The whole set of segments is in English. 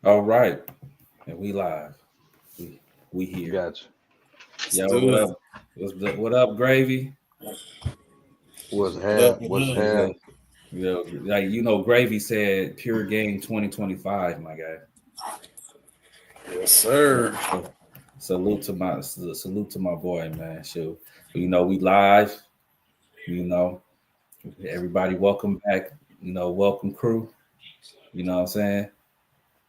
All right, and we live. We we here. Gotcha. Let's Yo, do what it. up? What up, Gravy? What's What up? hap? What What's up? hap? Gravy said pure game 2025, my guy. Yes, sir. So, salute to my boy, man. So, we live. You know, everybody, welcome back. Welcome crew. You know what I'm saying?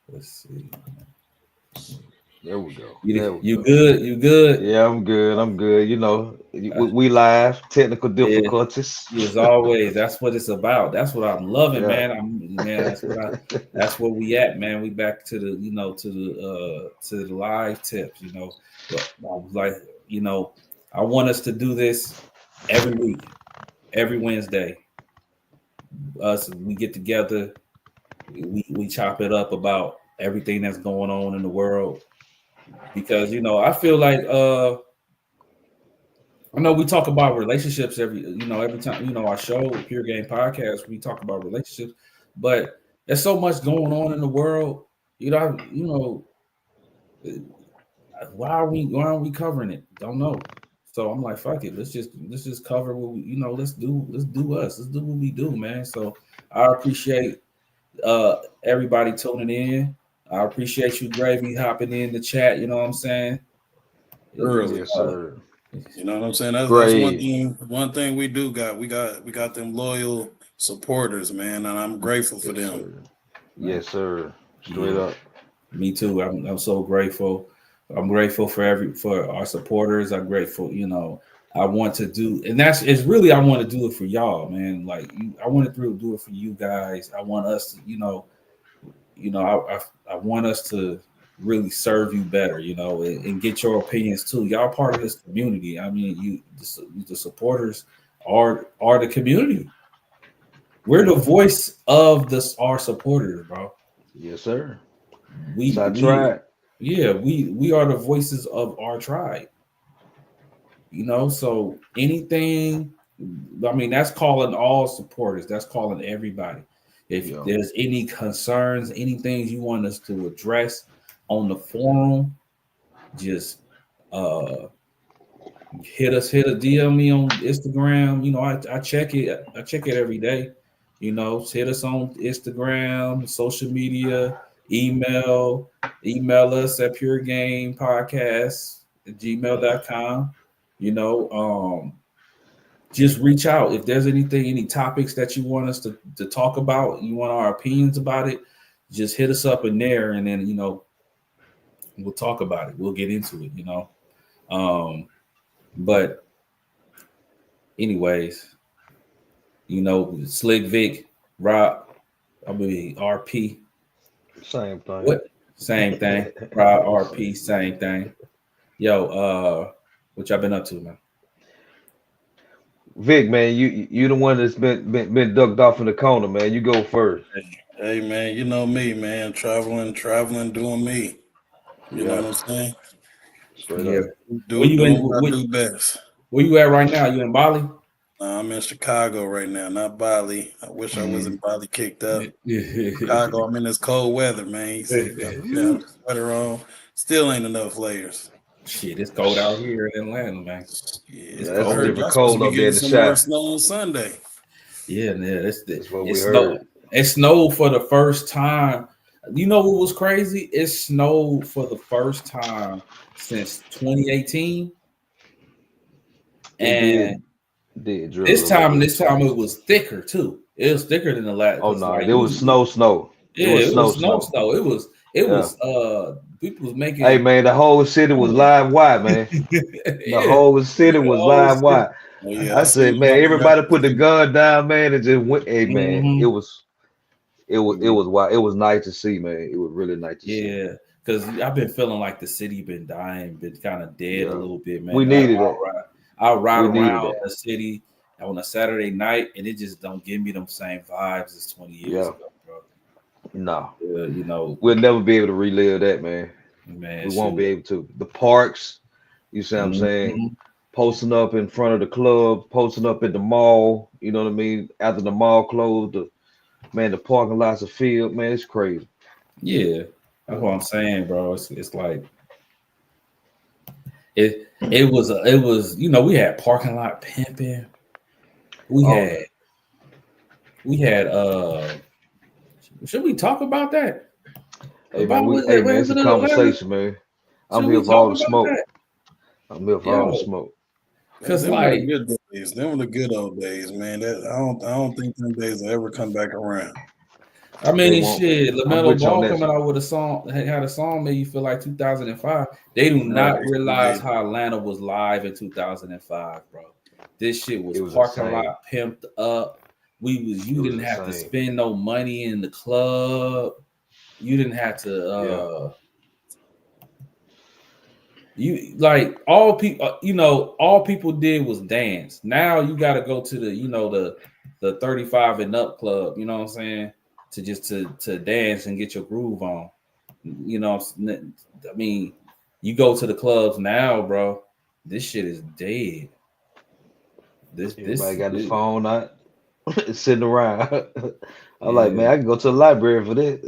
Let's see. There we go. You There we you go. good? You good? Yeah, I'm good. I'm good. We, Uh, we live. Technical yeah. difficulties. As always, that's what it's about. That's what I'm loving, Yeah. man. That's where we at, man. We back to the to the live tips, But I was like, I want us to do this every week, every Wednesday. Us we get together, we chop it up about everything that's going on in the world. Because I feel like I know we talk about relationships every time, our show, Pure Game Podcast, we talk about relationships, but there's so much going on in the world. Why aren't we covering it? Don't know. So I'm like, fuck it. Let's just cover what let's do us. Let's do what we do, man. So I appreciate everybody tuning in. I appreciate you, Gravy, hopping in the chat, you know what I'm saying? Early. Yes, sir. You know what I'm saying? That's one Great. thing. One thing we do got. We got them loyal supporters, man, and I'm grateful for Yes, them. sir. Yes, sir. Straight Yeah. up. Me too. I'm so grateful. I'm grateful for our supporters. I'm grateful. I want to do, and that's it's really I want to do it for y'all, man. Like I want to do it for you guys. I want us to, I want us to really serve you better, and get your opinions too. Y'all part of this community. I mean, the supporters are the community. We're the voice of our supporters, bro. Yes, sir. We So I we tried. yeah, we are the voices of our tribe, so anything, I mean, that's calling all supporters, that's calling everybody. If Yeah. there's any concerns, any things you want us to address on the forum, just uh hit a DM me on Instagram. I check it every day. Hit us on Instagram, social media, email, email us at puregamepodcast@gmail.com. You know, just reach out if there's any topics that you want us to talk about, you want our opinions about it, just hit us up in there, and then we'll talk about it. We'll get into it. But anyways, Slick Vic, Rob, I mean RP. Same thing. What? Same thing. Rob, RP, same thing. Yo, what y'all been up to, man? Vic, man, you the one that's been ducked off in the corner, man. You go first. Hey, man, you know me, man. Traveling, doing me. You know Yeah, what I'm saying? straight Yeah. up. Where you in? Doing what I do best. Where you at right now? You in Bali? I'm in Chicago right now, not Bali. I wish I was in Bali kicked up. Yeah. Chicago, I'm in this cold weather, man. You see, got the sweater on. Still ain't enough layers. Shit, it's cold out here in Atlanta, man. It's Yeah, Yeah, it's I cold. heard different y'all supposed to cold be up there getting in the some more shop. snow on Sunday. Yeah, yeah. That's what It we snowed. heard. It snowed for the first time. You know what was crazy? It snowed for the first time since 2018, It and did drizzle this a little time, bit. this time it was thicker too. It was thicker than the last Oh because no, like there was usually, snow. It yeah, was it was snow, snow. snow. It Yeah. was people was Hey making man, the whole city was yeah, live wide, man. The yeah, whole city the was whole live city. wide. Oh yeah, I I seen said, it man, jumping back everybody and put the forth. gun down, man, and just went. Hey man, it Hmm. was it was wild. It was nice to see, man. It was really nice to see. Yeah, because I've been feeling like the city been dying, been kind of dead a Yeah. little bit, We man. needed that. I'll ride We around needed that. the city on a Saturday night, and it just don't give me them same vibes as 20 years Yeah. ago, bro. No. Yeah, We'll never be able to relive that, man. man, We won't shoot. be able to. The parks, you see what I'm saying? Mhm. Posting up in front of the club, posting up at the mall, you know what I mean? After the mall closed, the parking lots are filled, man, it's crazy. Yeah, That's what I'm saying, bro. It's like it was we had parking lot pimping. We Oh, had should we talk about that? hey man, About what it's a happened in Atlanta? conversation, man. I'm Should here we for all talk the about smoke. that? I'm here for all the Yo, smoke. because Them were the like good days. Them were the good old days, man. That I don't think them days will ever come back around. I They mean, won't. shit, I'm LaMelo with you on Ball that. coming out with a song, had a song made you feel like 2005. They do Right. not realize how Atlanta was live in 2005, bro. This shit was It was parking insane. lot pimped up. You It didn't was have to insane. spend no money in the club. You didn't have to you like all people all people did was dance. Now you got to go to the 35 and up club, you know what I'm saying, to dance and get your groove on. I mean, you go to the clubs now, bro, this shit is dead. Everybody got his phone out, sitting around. I'm like, man, Yeah, I can go to the library for this.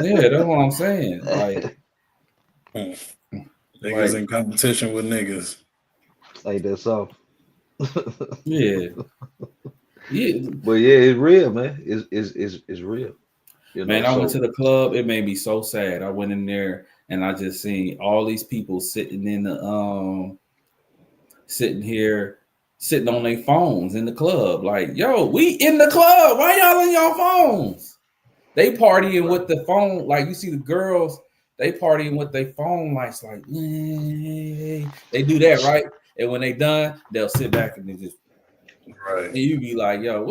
yeah, that's what I'm saying. Like Niggas in competition with niggas. Like that's all. yeah. Yeah, But yeah, it's real, man. It's real. man, I went to So the club. It made me so sad. I went in there and I just seen all these people sitting in the sitting on their phones in the club. Like, yo, we in the club. Why y'all on your phones? They partying with the phone. Like you see the girls, they partying with their phone lights. Like, they do that, right? And when they done, they'll sit back and they just. Right. And you be like, yo,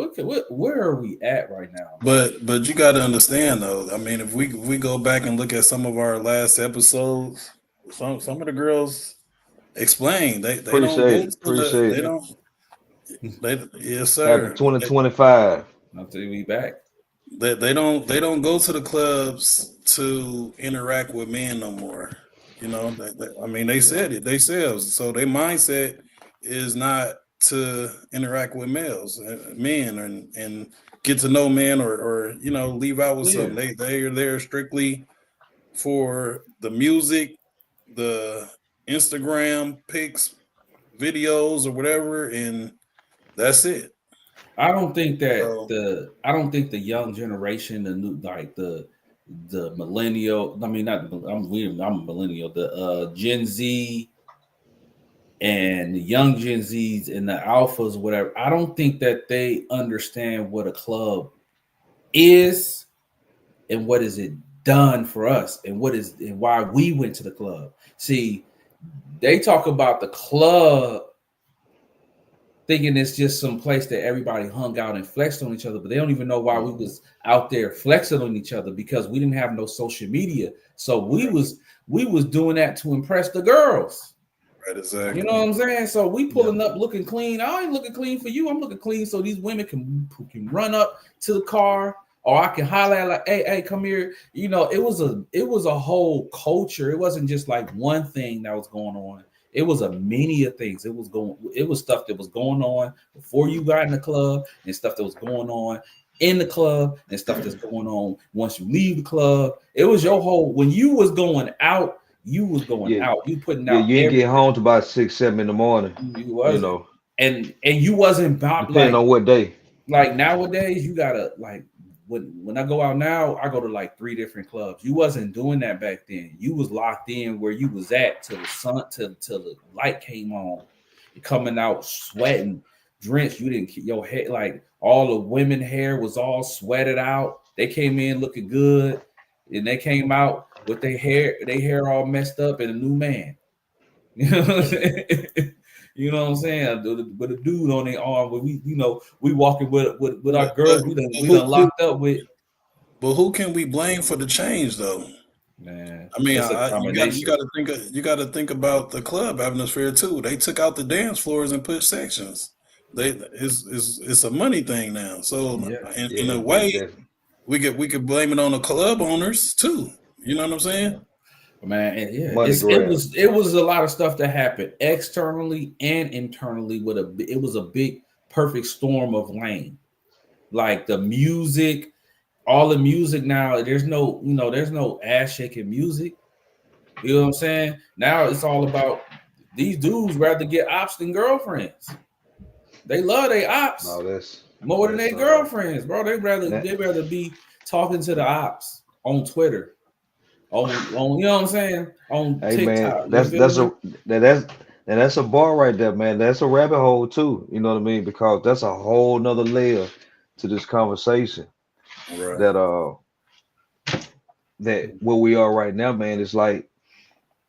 where are we at right now? But you got to understand though. I mean, if we go back and look at some of our last episodes, some of the girls explain they don't go to the appreciate they it. don't they yes Happy sir 2025. Until we back. they don't go to the clubs to interact with men no more. You know, I mean, they said it themselves. So their mindset is not to interact with men, and get to know men or leave out with something. They are there strictly for the music, the Instagram pics, videos, or whatever, and that's it. I don't think that So the young generation, the new the millennial. I mean, not I'm weird. I'm a millennial. The Gen Z and the young Gen Zs and the alphas, whatever. I don't think that they understand what a club is and what is it done for us and why we went to the club. See, they talk about the club thinking it's just some place that everybody hung out and flexed on each other, but they don't even know why we was out there flexing on each other, because we didn't have no social media. So we was doing that to impress the girls. right, exactly. You know what I'm saying? So we pulling up looking clean. I ain't looking clean for you. I'm looking clean so these women can run up to the car, or I can holler at like, hey, come here. You know, it was a whole culture. It wasn't just like one thing that was going on. It was a many of things. It was stuff that was going on before you got in the club, and stuff that was going on in the club, and stuff that's going on once you leave the club. It was your whole, when you was going out, you was going out. You putting out. You didn't get home to about 6, 7 in the morning. You wasn't. And you wasn't about, depending on what day. Like nowadays, you gotta like when I go out now, I go to like 3 different clubs. You wasn't doing that back then. You was locked in where you was at till the sun, till the light came on. You're coming out sweating, drenched. You didn't, your hair, like all the women hair was all sweated out. They came in looking good, and they came out with their hair all messed up and a new man. You know what I'm saying? You know what I'm saying? With a dude on their arm, where we walking with our girls, we done locked up with. But who can we blame for the change though? Man, I mean, it's a combination. you got to think about the club atmosphere too. They took out the dance floors and put sections. It's a money thing now. So in a way, we could blame it on the club owners too. You know what I'm saying? Man, yeah, it was a lot of stuff that happened externally and internally. It was a big perfect storm of lane, like the music, all the music now, there's no ass shaking music. You know what I'm saying? Now it's all about these dudes rather get ops than girlfriends. They love their ops more than their girlfriends, bro. They rather be talking to the ops on Twitter, on you know what I'm saying, on TikTok. Man, that's a bar right there, man. That's a rabbit hole too. You know what I mean? Because that's a whole nother layer to this conversation. Right. That where we are right now, man, it's like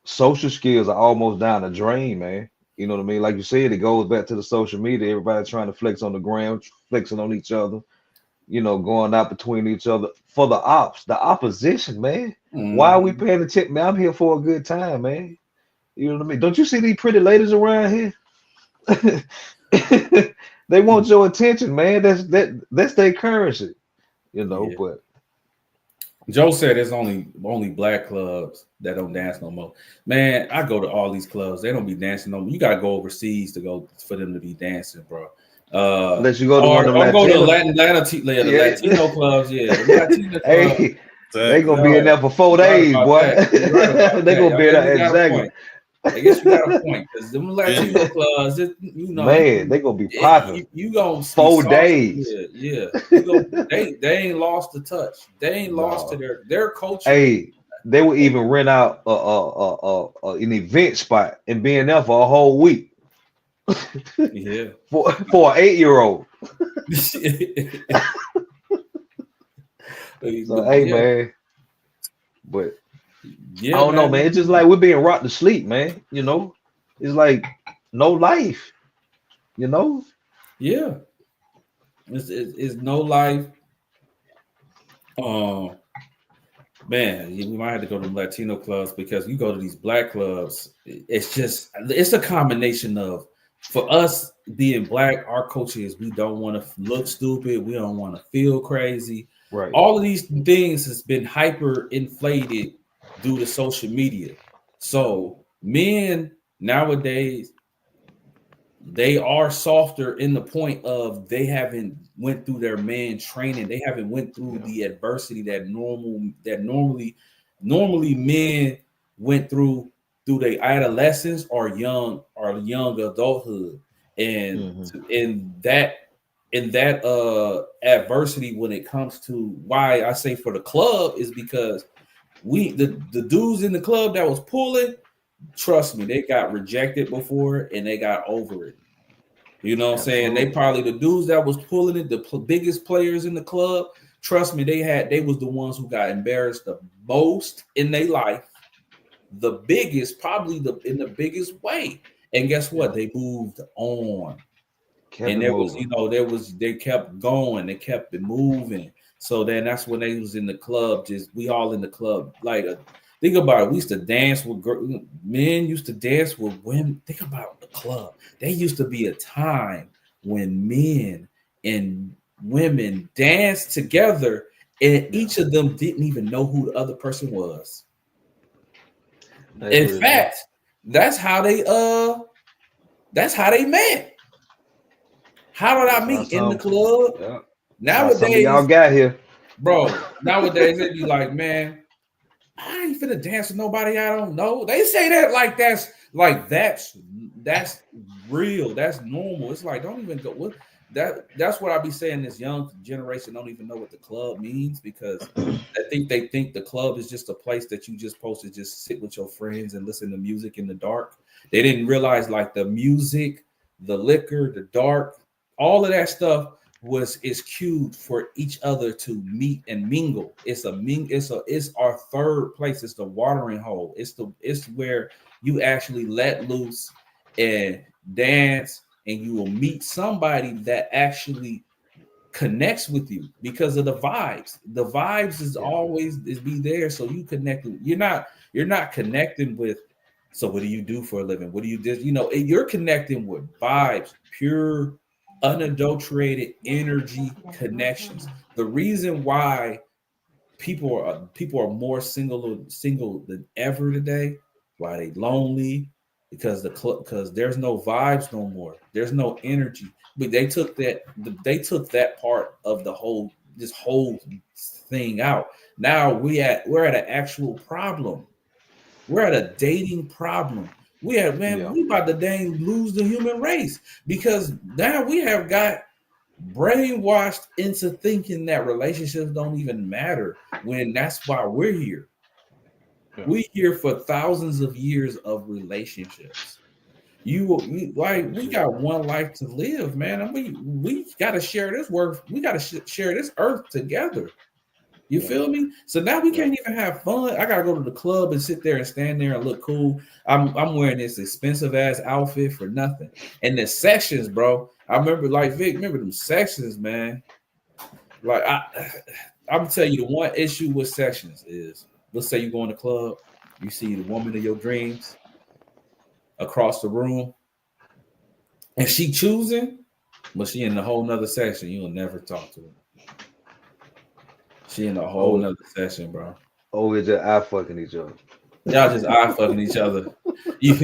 social skills are almost down the drain, man. You know what I mean? Like you said, it goes back to the social media. Everybody trying to flex on the gram, flexing on each other, going out between each other for the opposition, man. Why are we paying attention? Man, I'm here for a good time, man. You know what I mean? Don't you see these pretty ladies around here? They want your attention, man. That's their currency, but Joe said there's only black clubs that don't dance no more. Man, I go to all these clubs. They don't be dancing no more. You gotta go overseas for them to be dancing, bro. Unless you go to one of them go to Latino clubs. Yeah, the Latino hey, they gonna be in there for 4 days, boy. They gonna be there exactly. I guess you got a point because them Latino clubs, man, they gonna be popping. You gonna 4 days. Yeah. They ain't lost the touch. They ain't lost to their culture. Hey, they would even rent out an event spot and be in there for a whole week. Yeah, for an 8-year-old. So, hey, man, but. Yeah, I don't know, man. It's just like we're being rocked to sleep, man. It's like no life. Yeah, it's no life. Man, we might have to go to Latino clubs because you go to these black clubs. It's a combination of, for us being black, our culture is we don't want to look stupid, we don't want to feel crazy. Right. All of these things has been hyper inflated due to social media. So men nowadays, they are softer in the point of they haven't went through their man training. They haven't went through the adversity that normally men went through their adolescence or young adulthood. And in that adversity, when it comes to why I say for the club, is because the dudes in the club that was pulling, trust me, they got rejected before and they got over it. You know what I'm saying? They probably, the dudes that was pulling it, the biggest players in the club, trust me, they was the ones who got embarrassed the most in their life. The biggest, probably in the biggest way. And guess what? They moved on. They kept going, they kept it moving. So then that's when they was in the club, we all in the club. Like, think about it. We used to dance with men, used to dance with women. Think about the club. There used to be a time when men and women danced together and each of them didn't even know who the other person was. In fact, that's how they met. How did I meet? In the club? Yeah. Nowadays, y'all got here, bro. Nowadays, they be like, man, I ain't finna dance with nobody I don't know. They say that like that's real. That's normal. It's like, don't even go with that. That's what I be saying. This young generation don't even know what the club means because they think the club is just a place that you just supposed to just sit with your friends and listen to music in the dark. They didn't realize like the music, the liquor, the dark, all of that stuff is cued for each other to meet and mingle. It's our third place. It's the watering hole. It's where you actually let loose and dance, and you will meet somebody that actually connects with you because of the vibes. The vibes is always be there, so you connect. You're not connecting with. So what do you do for a living? What do you do? You're connecting with vibes, pure, unadulterated energy connections. The reason why people are more single than ever today, why they lonely, because there's no vibes no more. There's no energy. But they took that part of the whole this whole thing out. Now we're at an actual problem. We're at a dating problem. We about to dang lose the human race because now we have got brainwashed into thinking that relationships don't even matter when that's why we're here. Yeah. We're here for thousands of years of relationships. We got one life to live, man. And we got to share this work. We got to share this earth together. You feel me? So now we can't even have fun. I gotta go to the club and sit there and stand there and look cool. I'm wearing this expensive ass outfit for nothing. And the sections, bro. I remember, like Vic, remember them sections, man. Like I'm gonna tell you the one issue with sections is, let's say you go in the club, you see the woman of your dreams across the room, and she choosing, but she in a whole nother section. You'll never talk to her. She in a whole nother session, bro. Oh, it's just eye fucking each other. Y'all just eye fucking each other. You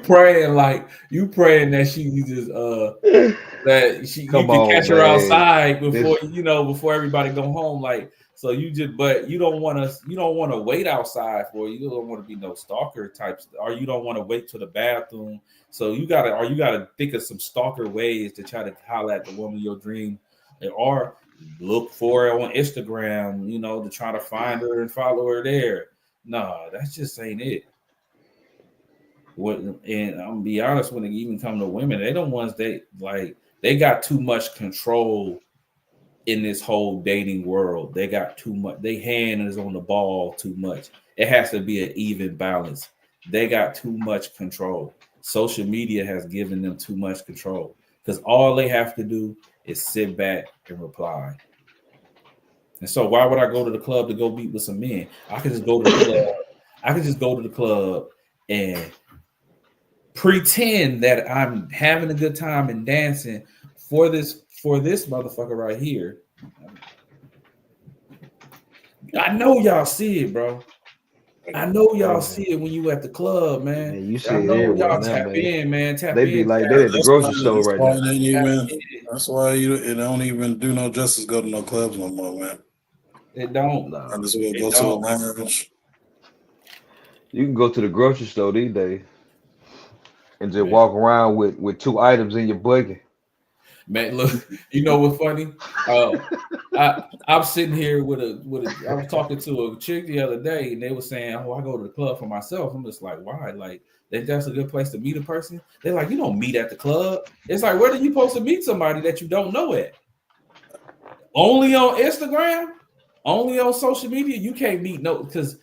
praying that she just that she you can catch her outside before everybody go home. Like, so but you don't want to wait outside for you. You don't want to be no stalker types, or you don't want to wait to the bathroom. So you gotta think of some stalker ways to try to holler at the woman of your dream, or look for her on Instagram, to try to find her and follow her there. No, that just ain't it. And I'm gonna be honest, when it even come to women, they don't ones they got too much control in this whole dating world. They got too much. Their hand is on the ball too much. It has to be an even balance. They got too much control. Social media has given them too much control because all they have to do is sit back and reply. And so why would I go to the club to go meet with some men? I could just go to the club. I could just go to the club and pretend that I'm having a good time and dancing for this motherfucker right here. I know y'all see it, bro. I know y'all see it when you at the club, man. You see I know y'all now, tap in, man. They be like that at the grocery store right now. That's why it don't even do no justice go to no clubs no more, man. It don't. I just will go to a lounge. You can go to the grocery store these days and just walk around with 2 items in your buggy. Man, look, you know what's funny? I'm sitting here with I was talking to a chick the other day, and they were saying, "Oh, I go to the club for myself." I'm just like, "Why? Like, that's a good place to meet a person?" They're like, "You don't meet at the club." It's like, where are you supposed to meet somebody that you don't know at? Only on Instagram, only on social media. You can't meet because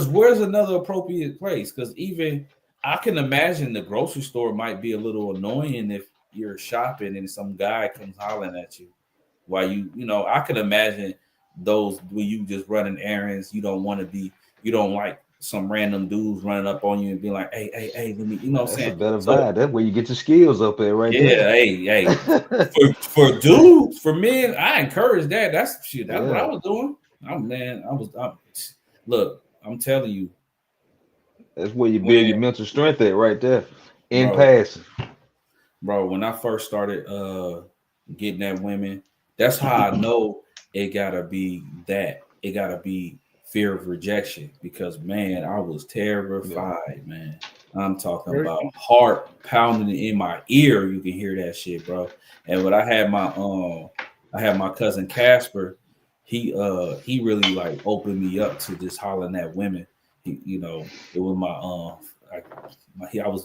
where's another appropriate place? Because even I can imagine the grocery store might be a little annoying if you're shopping and some guy comes hollering at you while I could imagine those when you just running errands. You don't like some random dudes running up on you and be like, hey, let me, what I'm saying? That's a better vibe. That's where you get your skills up there, right? Yeah, there. Hey. for dudes, for men, I encourage that. That's shit. That's what I was doing. Look, I'm telling you. That's where you build your mental strength at, right there. In passing. Bro, when I first started getting at women, that's how I know it gotta be that. It gotta be fear of rejection because, man, I was terrified, man. I'm talking about heart pounding in my ear. You can hear that shit, bro. And when I had my cousin Casper, he really like opened me up to just hollering at women. It was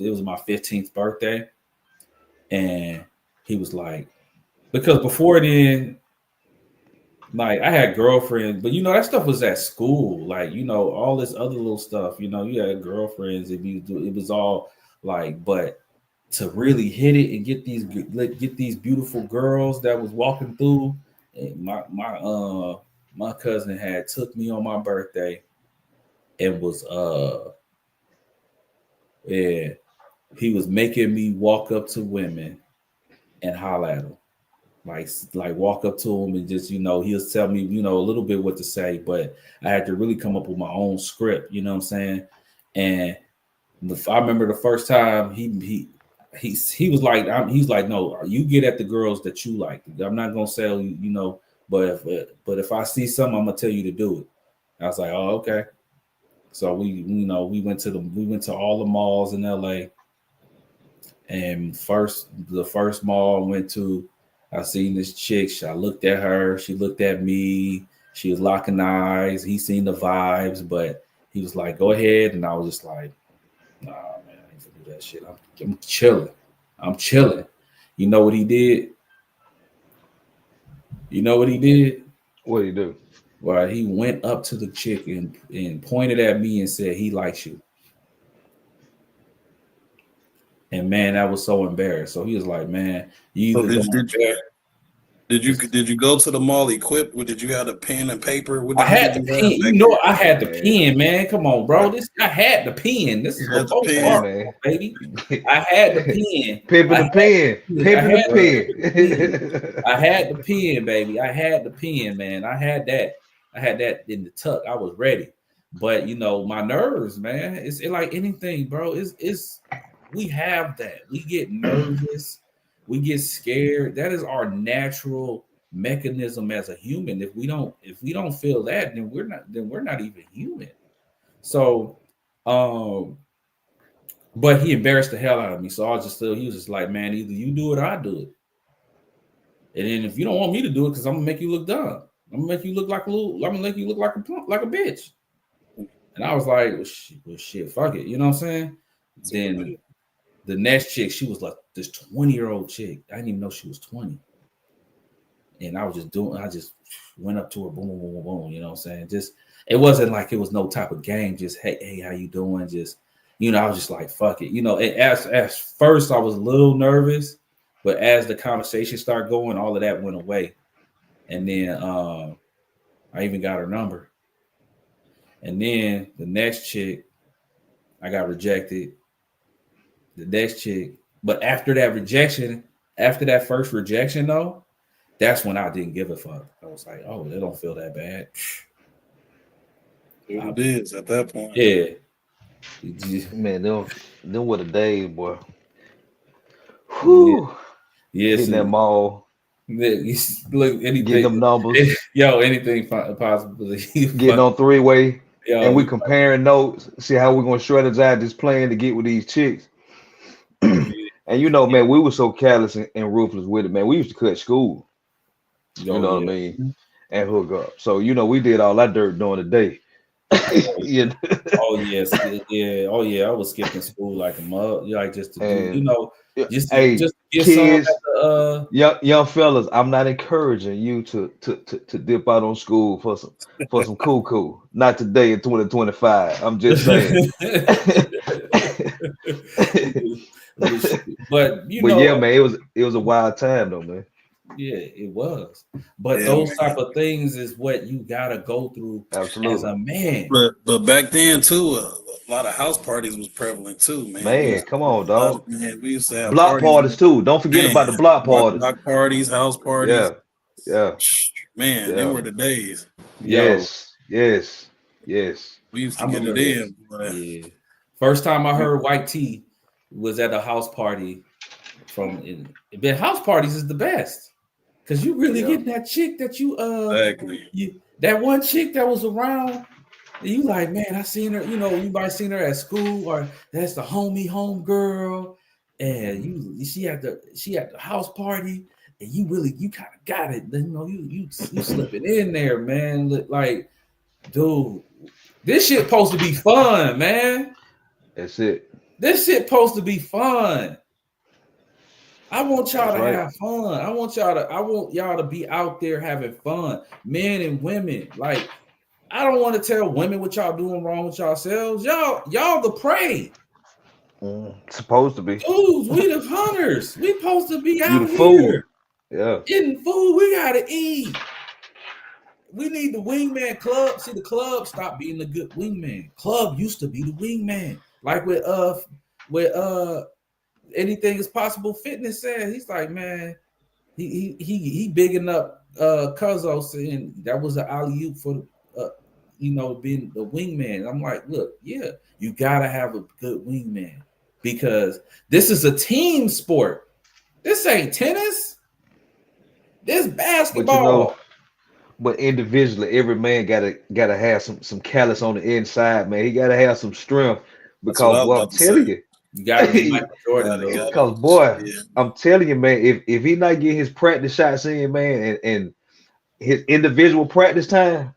it was my 15th birthday. And he was like, because before then, like I had girlfriends, but that stuff was at school, like all this other little stuff. You had girlfriends. It was all like, but to really hit it and get these beautiful girls that was walking through, my cousin had took me on my birthday, and was he was making me walk up to women and holler at them. Like walk up to them and just, he'll tell me, a little bit what to say, but I had to really come up with my own script, you know what I'm saying? And I remember the first time he was like, he's like, no, you get at the girls that you like. I'm not gonna sell you, you know, but if I see something, I'm gonna tell you to do it. I was like, oh, okay. So we went to all the malls in LA, and the first mall I went to, I seen this chick. I looked at her, she looked at me, she was locking eyes. He seen the vibes, but he was like, go ahead, and I was just like, nah, man, I ain't gonna do that shit. I'm chilling. I'm chilling. You know what he did? You know what he did? What do you do? Well, he went up to the chick and pointed at me and said he likes you. And man, that was so embarrassed. So he was like, man, you So either did you go to the mall equipped? Or did you have a pen and paper? What I had the did you have pen. back You know, then? I had the pen, man. Come on, bro. I had the pen. This is You had the before pen. smartphone, baby. I had the pen. Pimping the pen. Pimping the pen. I had the pen, baby. I had the pen, man. I had that. I had that in the tuck. I was ready. But you know, my nerves, man. It's like anything, bro. It's we have that. We get nervous. We get scared. That is our natural mechanism as a human. If we don't feel that, then we're not even human. So but he embarrassed the hell out of me. So I was he was just like, man, either you do it or I do it. And then if you don't want me to do it, because I'm gonna make you look dumb. I'm gonna make you look like I'm gonna make you look like a bitch. And I was like, well, shit, fuck it. You know what I'm saying? Then the next chick, she was like this 20-year-old chick. I didn't even know she was 20. And I just went up to her, boom, boom, boom, boom, you know what I'm saying? Just, it wasn't like it was no type of game, just, hey, how you doing? Just, you know, I was just like, fuck it. You know, as first I was a little nervous, but as the conversation started going, all of that went away. And then I even got her number. And then the next chick, I got rejected. The next chick, but after that first rejection though, that's when I didn't give a fuck. I was like, oh, they don't feel that bad. It is at that point. Yeah. Man, them were the days, boy. Whew. Yeah. Hitting that mall. Look, anything. Getting them numbers. Yo, anything possible. Getting on three-way. Yo, and we comparing notes. See how we're going to strategize this plan to get with these chicks. And you know, man, we were so callous and ruthless with it, man. We used to cut school. You know what I mean? And hook up. So, you know, we did all that dirt during the day. Yeah. Oh yes, yeah. Oh yeah, I was skipping school like a mug, like just to do, you know, just get kids, some young fellas. I'm not encouraging you to dip out on school for some cool. Not today in 2025. I'm just saying. But you know, yeah, man, it was a wild time though, man. Yeah, it was. But those type of things is what you gotta go through as a man. But back then too, a lot of house parties was prevalent too, man. Man, come on, dog. Man, we used to have block parties too. Don't forget about the block parties. Block parties, house parties. Yeah. Man, they were the days. Yes. We used to get it in. Yeah. First time I heard White Tee was at a house party. House parties is the best. Cause you really getting that chick that you that one chick that was around, and you like, man, I seen her, you know, you might seen her at school, or that's the home girl, and she at the house party, and you kind of got it. You know, you slipping in there, man. Like, dude, this shit supposed to be fun, man. That's it. This shit supposed to be fun. I want y'all to have fun. I want y'all to be out there having fun, men and women. Like, I don't want to tell women what y'all doing wrong with yourselves. Y'all the prey. Supposed to be. Dudes, we the hunters. We supposed to be out here. Food. Yeah. Getting food. We gotta eat. We need the wingman club. See, the club stopped being the good wingman. Club used to be the wingman. Like with Anything is possible fitness said, he's like, man, he bigging up Cuzzo, saying that was an alley-oop for being the wingman. I'm like, look, yeah, you gotta have a good wingman. because this is a team sport. This ain't tennis. This basketball. But individually, every man gotta have some callus on the inside, man. He gotta have some strength because I'm telling you. You gotta be Michael Jordan, because boy, I'm telling you, man, if he not getting his practice shots in, man, and his individual practice time,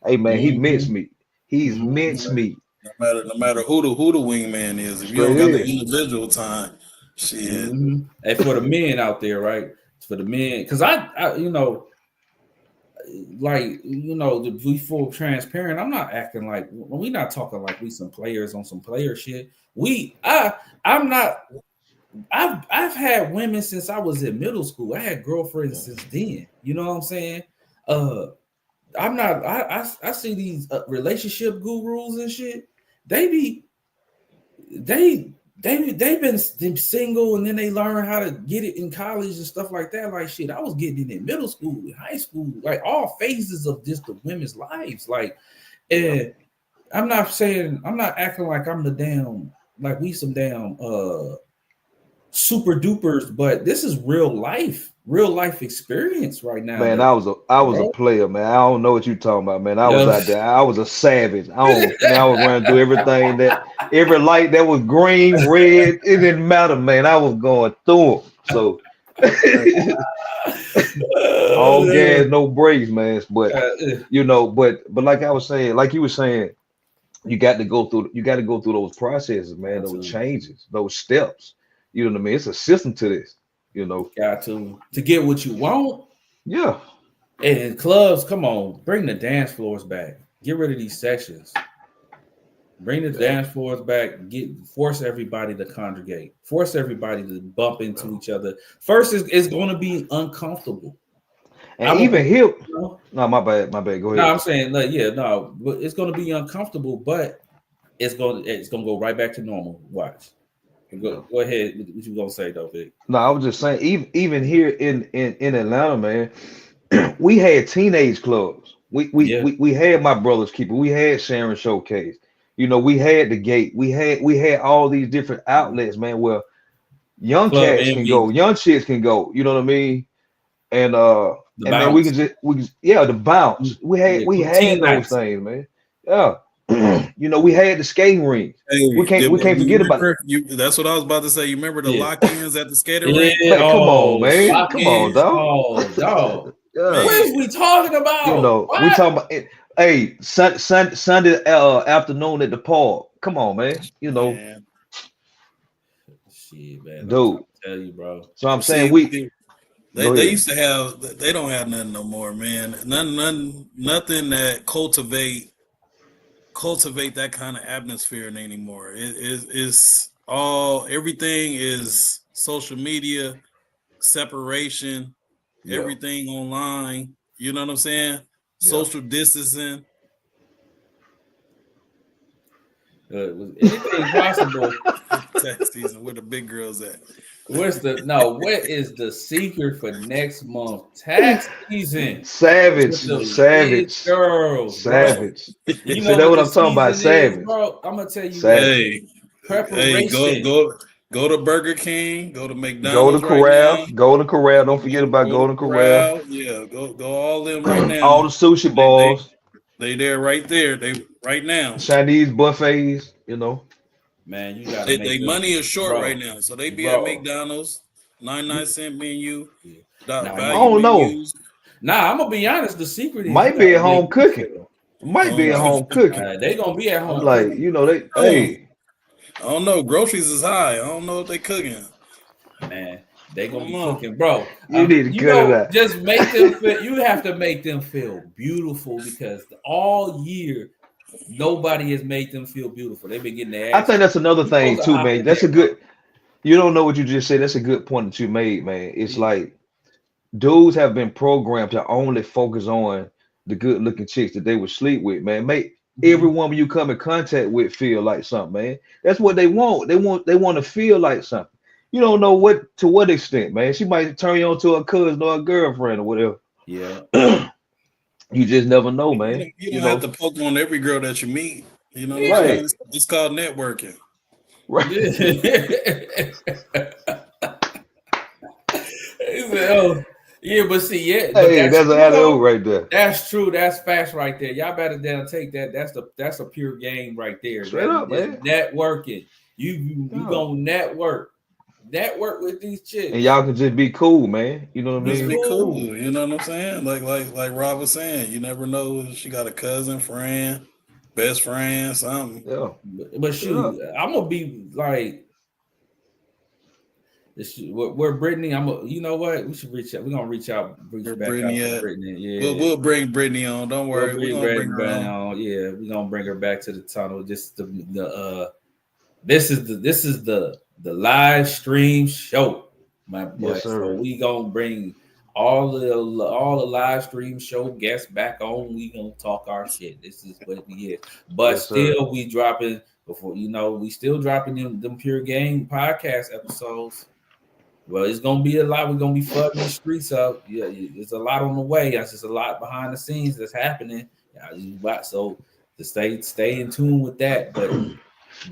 hey man, he mincemeat. He's mincemeat. No matter who the wingman is, if you don't got the individual time, shit. And for the men out there, right? For the men, because I you know, like, you know, to be full transparent, I'm not acting like we not talking like we some players on some player shit. I'm not. I've had women since I was in middle school. I had girlfriends since then. You know what I'm saying? I'm not. I see these relationship gurus and shit. They've been single and then they learn how to get it in college and stuff like that. Like shit, I was getting it in middle school, in high school, like all phases of just the women's lives. Like, and I'm not acting like I'm the damn, like we some damn super dupers, but this is real life experience right now. Man, I was a player, man. I don't know what you talking about, man. I was out there. I was a savage. I was running through everything every light that was green, red, it didn't matter, man. I was going through them. So all gas, no brakes, man. But you know, but like I was saying, like you were saying, you got to go through those processes, man, those changes, those steps. You know what I mean? It's a system to this, you know. Got to get what you want. Yeah. And clubs, come on, bring the dance floors back. Get rid of these sessions. Bring the dance floors back. Force everybody to congregate. Force everybody to bump into each other. First, it's going to be uncomfortable. And even here, no, my bad. Go ahead. No, I'm saying, like, but it's going to be uncomfortable, but it's going to go right back to normal. Watch. Go ahead. What you gonna say though, Vic? No, I was just saying, even here in Atlanta, man, we had teenage clubs. We had My Brother's Keeper. We had Sharon Showcase. You know, we had the Gate. We had all these different outlets, man, where young cats can go, young chicks can go. You know what I mean? And then we can the bounce. We had those things, man. Yeah. You know, we had the skating ring. Hey, we can't forget about it. That's what I was about to say. You remember the lock-ins at the skating ring? Man, come on, man. Come on, dog. Oh, dog. What is we talking about? You know, we talking about it. Hey, Sunday afternoon at the park. Come on, man. You know. Man. Shit, man. Dude. I tell you, bro. So I'm saying they used to have, they don't have nothing no more, man. Nothing that cultivate that kind of atmosphere anymore. It's all, everything is social media, separation, everything online. You know what I'm saying? Social distancing. Was anything possible? Tax season, where the big girls at? What is the secret for next month? Tax season. Savage girls. Savage. You know what I'm talking about? Savage. Bro, I'm gonna tell you. Hey, preparation. Go to Burger King. Go to McDonald's. Go to Corral. Go to Corral. Don't forget about Golden Corral. Yeah, go all in right now. All the sushi balls. They there right there. They right now. Chinese buffets. You know. Man, you got they money is short right now, so they be at McDonald's, 99-cent menu. I don't know. Nah, I'm gonna be honest. The secret is might be at home cooking. Might be at home cooking. They gonna be at home. Like you know they. Hey, I don't know. Groceries is high. I don't know if they cooking. Man, they gonna be cooking, bro. You need to cut it out. Just make them feel. You have to make them feel beautiful because all year. Nobody has made them feel beautiful. They've been getting their ass. I think that's another thing too, man. That's a good. You don't know what you just said. That's a good point that you made, man. It's like dudes have been programmed to only focus on the good-looking chicks that they would sleep with, man. Make every woman you come in contact with feel like something, man. That's what they want. They want to feel like something. You don't know to what extent, man. She might turn you on to a cousin or a girlfriend or whatever. Yeah. You just never know, man. You don't have to poke on every girl that you meet. You know, right? It's called networking. Right. He said, "Oh, yeah, but see, yeah, but Hey, that's an true, alley though. right there. That's true. That's facts right there. Y'all better down take that. That's a pure game right there. Straight up, man. Networking. You Yeah. gonna network with these chicks, And y'all can just be cool, man. You know what I Just mean? be cool. You know what I'm saying? Like Rob was saying, you never know if she got a cousin, friend, best friend, something. Yeah. But shoot, I'm gonna be like, where Brittany. you know what? We should reach out. We're gonna reach back out to Brittany. Yeah, We'll bring Brittany on. Don't worry, we're gonna bring her on. Yeah, we're gonna bring her back to the tunnel. Just this is the live stream show, my boy. Yes, sir. So we gonna bring all the live stream show guests back on. We gonna talk our shit. This is what we is. But Yes, still, sir. we dropping before we still dropping them Pure Game podcast episodes. Well, it's gonna be a lot. We're gonna be flooding the streets up. Yeah, there's a lot on the way. There's just a lot behind the scenes that's happening. So to stay in tune with that.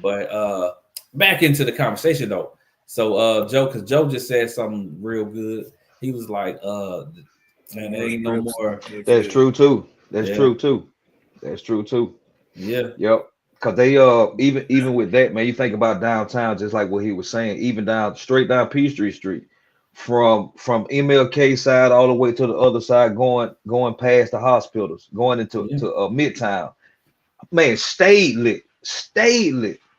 But back into the conversation though. So Joe, because Joe just said something real good. He was like, man, there ain't no more. That's true too. That's Yeah. true too. That's true too. Yeah. Yep. Cause they even with that, man, you think about downtown, just like what he was saying, even straight down Peachtree Street, from MLK side all the way to the other side, going past the hospitals, going into Midtown. Man, stayed lit.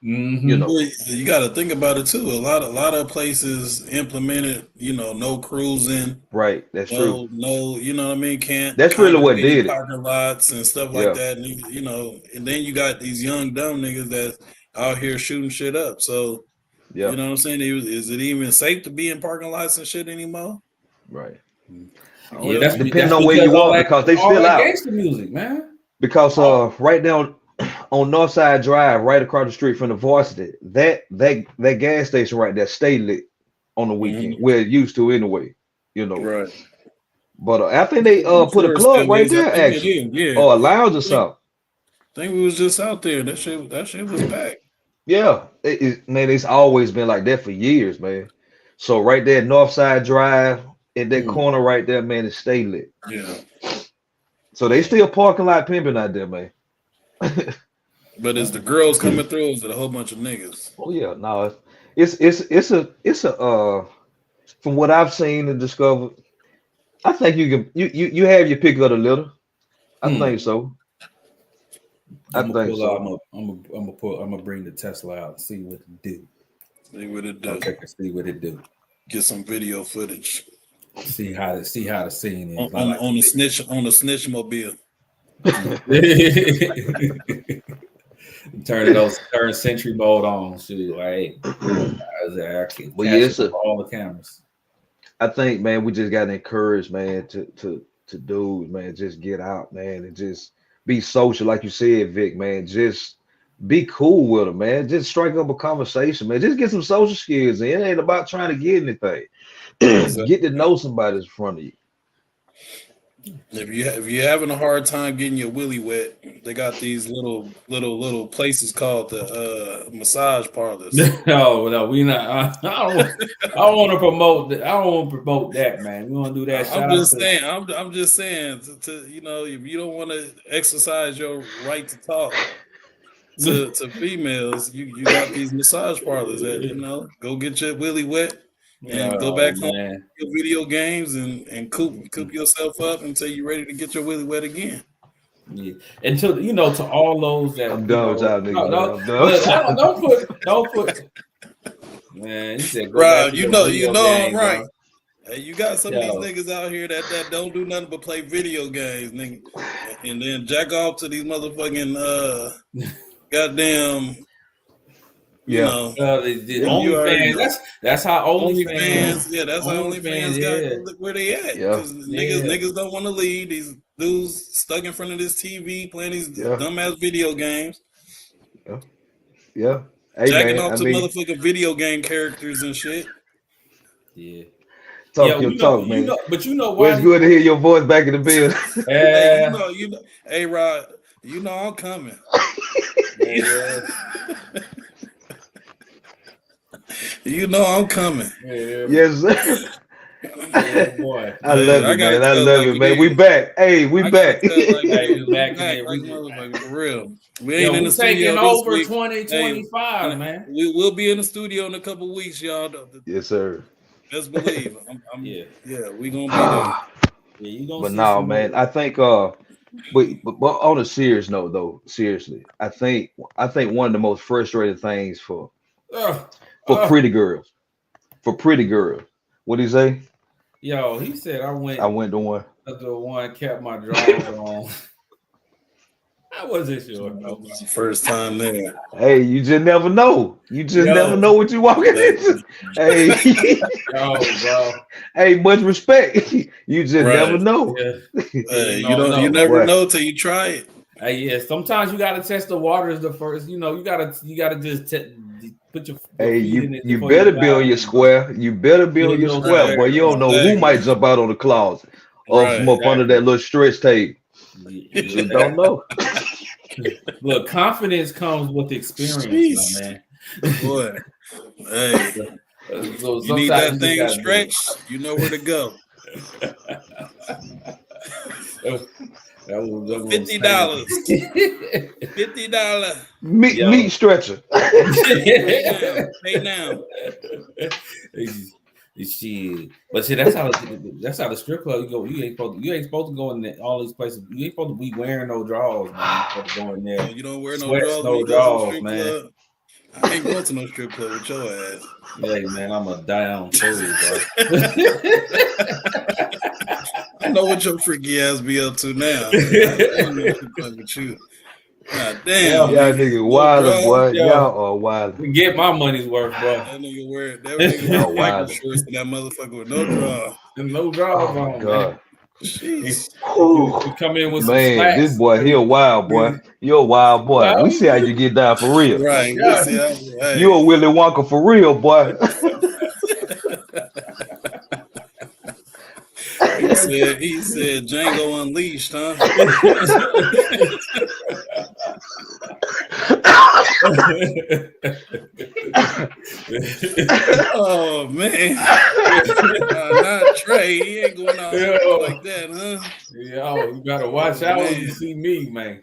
Mm-hmm. You know, you got to think about it too. A lot of places implemented, no cruising. Right. That's true. No, you know what I mean? Can't. That's really what did it. Parking lots and stuff like that. And, and then you got these young dumb niggas that out here shooting shit up. So, yeah, you know what I'm saying? Is it even safe to be in parking lots and shit anymore? Right. Yeah, that's depending on where you are, because they still out. Gangster music, man. Because right down on Northside Drive, right across the street from the Varsity, that gas station right there stay lit on the weekend, where it used to anyway. Right. But I think they put a club right there, actually, or a lounge or something. I think we was just out there. That shit was packed. Yeah, man, it's always been like that for years, man. So right there, Northside Drive, in that corner right there, man, it stay lit. Yeah. So they still parking lot pimping out there, man. But is the girls coming through? Or is it a whole bunch of niggas? Oh yeah, no, it's a from what I've seen and discovered, I think you have your pick of the litter. I think so. I'm gonna bring the Tesla out and see what it do. See what it do. See what it do. Get some video footage. See how the scene is on the snitch mobile. turn Sentry mode on. Shoot, like well, yes, all the cameras. I think, man, we just got to encourage, man, to dudes, man, just get out, man, and just be social, like you said, Vic, man. Just be cool with them, man. Just strike up a conversation, man. Just get some social skills. It ain't about trying to get anything. Get to know somebody in front of you. If you're having a hard time getting your willy wet, they got these little places called the massage parlors. No, we not. I don't want to promote that. I don't want to promote that, man. We want to do that. I'm just saying to if you don't want to exercise your right to talk to females, you got these massage parlors that go get your willy wet. And go back home, your video games, and coop yourself up until you're ready to get your willy wet again. Yeah, until to all those that I'm done with y'all niggas. Don't put. Man, he said, Rob, you know I'm right. Hey, you got some of these niggas out here that don't do nothing but play video games, nigga, and then jack off to these motherfucking goddamn. The OnlyFans. That's how OnlyFans. Yeah, that's how OnlyFans got where they at. Because niggas don't want to leave. These dudes stuck in front of this TV playing these dumbass video games. Yeah. Hey, jacking off to motherfucking video game characters and shit. Yeah. Talk your talk, man. But why? Well, it's good to hear your voice back in the building. Hey, Rod, I'm coming. You know I'm coming. Yeah, Yes, sir. yeah, boy. I love I it, gotta man. I tell love like it, man. it We is. back. Hey, we I gotta back. tell like Hey, it we is. back in Back there. like We, motherfucker for real. We yo, ain't in we the studio taking this over week. 2025, Hey, man. we will be in the studio in a couple weeks, y'all. Yes, sir. Best believe. Yeah, We gonna be there. yeah, you gonna But see no, some man. more. I think but on a serious note though, seriously, I think one of the most frustrating things for Uh, for uh, pretty girls, for pretty girls. What do you say? yo, he said I I went went to one. to the one, kept my drawers on. How was this yours, bro? It's the first time there. Hey, you just never know. You just never Yo, know what you walking into. Hey, yo, bro. hey, much respect. You just never Right. know. Yeah, Hey, you don't you know. never Boy. know till you try it. Hey, yeah, sometimes you gotta test the waters the first. You know, you gotta just put your Hey, feet in it you before better you build dive your in, bro. square. You better build Build your your square, Right. boy. You don't know who Exactly. might jump out on the closet or from Right. up under that little stretch table. You just don't know. Look, confidence comes with experience, Jeez. my man. Boy. Hey, So you need sometimes that you just thing gotta do it. stretched, you know where to go. That was $50. saying. $50. Meat Yo. stretcher. Pay now. Shit. But see, that's how the strip club you go. You ain't supposed to go in all these places. You ain't supposed to be wearing no drawers, man. You supposed to go in there. You don't wear no Sweats, drawers no when you go to the drawers, strip man. club. I ain't going to no strip club with your ass. Hey, man, I'm a down fool, bro. I know what your freaky ass be up to now. I ain't no strip club with you. God damn, Y'all nigga. nigga No wild, drawers. boy. Yo. Y'all are wild. We get my money's worth, bro. That nigga wear Y'all biker wild. shorts to that motherfucker with no drawers. No drawers Oh my on, man. god. Jeez. You come in with some Man, this slacks. boy, he a wild boy. You're a wild boy. Well, We see how you get down for real. Right. Yeah. See, hey. You a Willy Wonka for real, boy. He said Django Unleashed, huh? Oh man. Not Trey. He ain't going out like that, huh? Yo, you gotta watch out when you see me, man.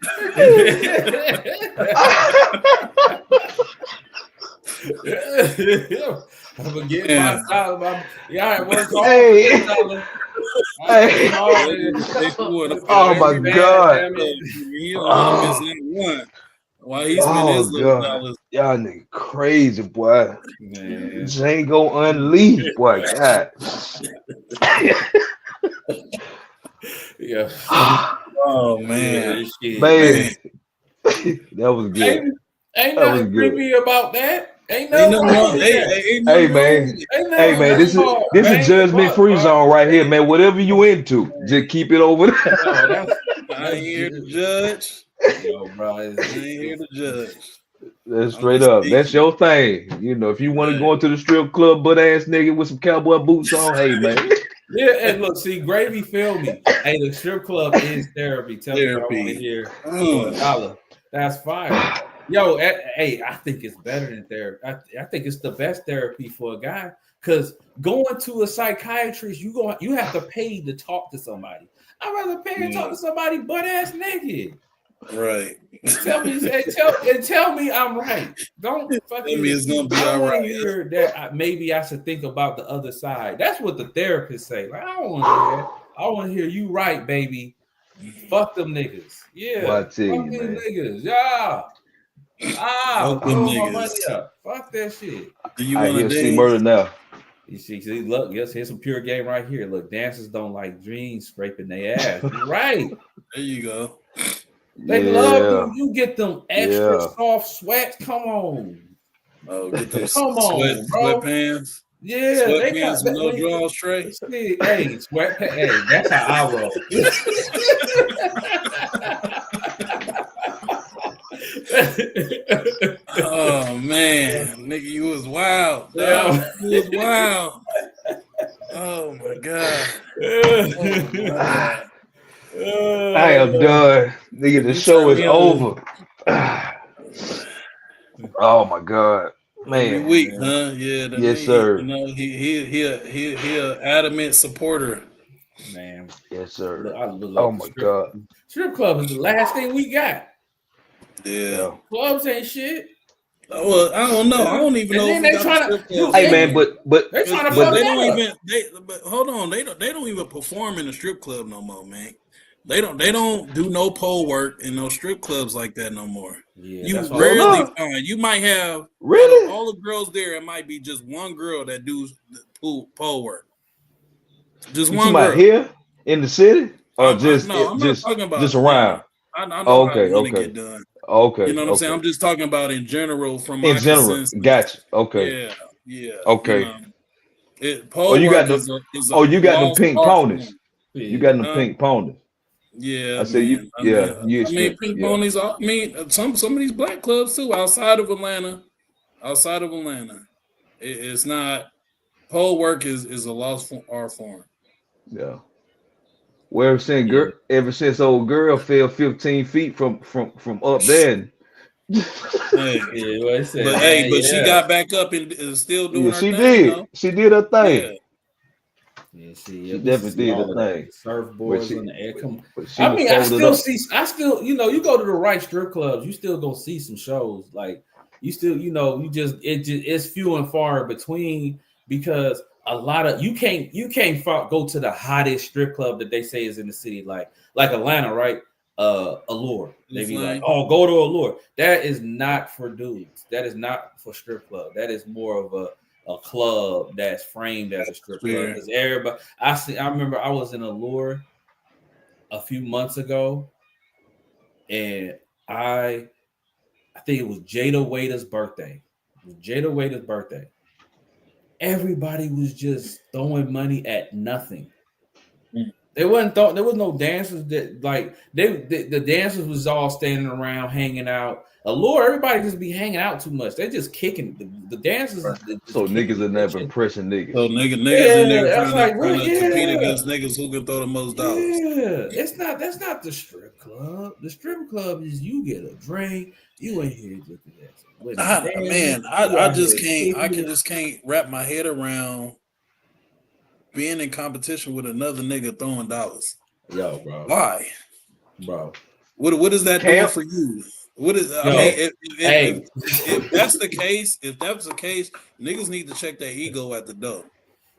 I'm gonna get my dollar. Yeah, I work hard. Hey. Hey. Oh my God. He don't want to miss one. While he spent his little dollars. Y'all nigga crazy, boy. Man. Django Unleashed, boy. God. Yeah. Oh man. Man. That was good. Ain't That was nothing good. creepy about that. Ain't Ain't nothing nothing wrong. wrong. Hey man. Ain't Hey nothing man, this wrong, is man. judgment free zone right here, man. Whatever you into, just keep it over there. No, I ain't here to judge. Yo, bro, I ain't here to judge. That's straight up. That's your thing. You know, if you want to go into the strip club, butt ass nigga with some cowboy boots on, hey man. Yeah, and look, see, Gravy feel me. Hey, the strip club is therapy. Tell me what I want to hear for $1. That's fire. Yo, hey, I think it's better than therapy. I think it's the best therapy for a guy because going to a psychiatrist, you have to pay to talk to somebody. I'd rather pay to talk to somebody butt ass naked. Right. Tell me I'm right. Don't fucking tell me it's gonna be all right. Hear that maybe I should think about the other side. That's what the therapists say. Like, I don't want to hear that. I want to hear you right, baby. Fuck them niggas. Yeah. Well, I tell you, fuck them man. niggas. Yeah. Fuck them my niggas. money up. Fuck that shit. Do you I want hear to see murder now. You see, look, yes, here's some pure game right here. Look, dancers don't like dreams scraping their ass. You're right. There you go. They love you. You get them extra soft sweats. Come on. Oh, get those sweatpants. Yeah, sweatpants with no drawers, Trey. Hey, sweatpants. Hey, that's how I roll. Oh man, nigga, you was wild. Yeah. You was wild. Oh my god. Oh my god. I am done. Nigga, the show is over. Oh my god. every Man, week, man. huh? Yeah, that yes, mean sir. you know he a adamant supporter. Man, Yes, sir. look, I look Oh up the my God. strip club is the last thing we got. Yeah. Yeah. Clubs ain't shit. Well, I don't know. I don't even And know if then we they got the trying to strip do. clubs Hey no man, more. They trying to Because fuck they that don't up. even but hold on, they don't even perform in the strip club no more, man. They don't do no pole work in no strip clubs like that no more. Yeah, You that's what Oh I'm rarely no, find. You might have out of really? all the girls there, it might be just one girl that do the pole work. Just You talking one about girl. here in the city or just No, I'm not just talking about just Atlanta. around? I know how Okay, Atlanta okay, get done. You okay, know what I'm saying? okay. I'm just talking about in general from In my general, consensus. gotcha. Okay, Yeah, yeah. You okay. know, Oh, pole you got work the is a oh you got them lost pink art ponies. form. You Yeah. got them Huh? pink ponies. Yeah, I said you man. yeah, you I mean, expect pink yeah. ponies. I mean, some of these black clubs too, outside of Atlanta. Outside of Atlanta, it's not. Pole work is a lost art form. Yeah. Well, Yeah. ever since old girl fell 15 feet from up there, and Hey, Yeah, what I said, but man. but she Yeah. got back up and is still yeah, doing her thing though. she did her Yeah, thing. Yeah, see, yeah, She we used to definitely see did all her of that. thing, The but surfboards on the air. Come, she I was mean, folded up. I still, you go to the right strip clubs, you still gonna see some shows. Like you still, it's few and far between because a lot of you can't go to the hottest strip club that they say is in the city, like Atlanta, right? Allure. Blue They be like, Flame. oh, go to Allure. That is not for dudes. That is not for strip club. That is more of a club that's framed as a strip club Fair. because everybody I remember I was in Allure a few months ago and I think it was Jada Waiter's birthday. It was Jada Waiter's birthday. Everybody was just throwing money at nothing. Mm. There was no dancers that like the dancers was all standing around hanging out. Allure, everybody just be hanging out too much. They just kicking the dancers Right. is just So kicking niggas are it. never impressing niggas. So niggas in there Yeah, that's like trying to compete yeah. against niggas who can throw the most dollars. Yeah, that's not the strip club. The strip club is you get a drink, you in here looking at some women dancing, you I out just here can't. I kicking can it. just can't wrap my head around being in competition with another nigga throwing dollars. Yo, bro, Why? bro, What is that doing Camp, for you? What is? I mean, yo, hey, if that's the case, niggas need to check their ego at the door.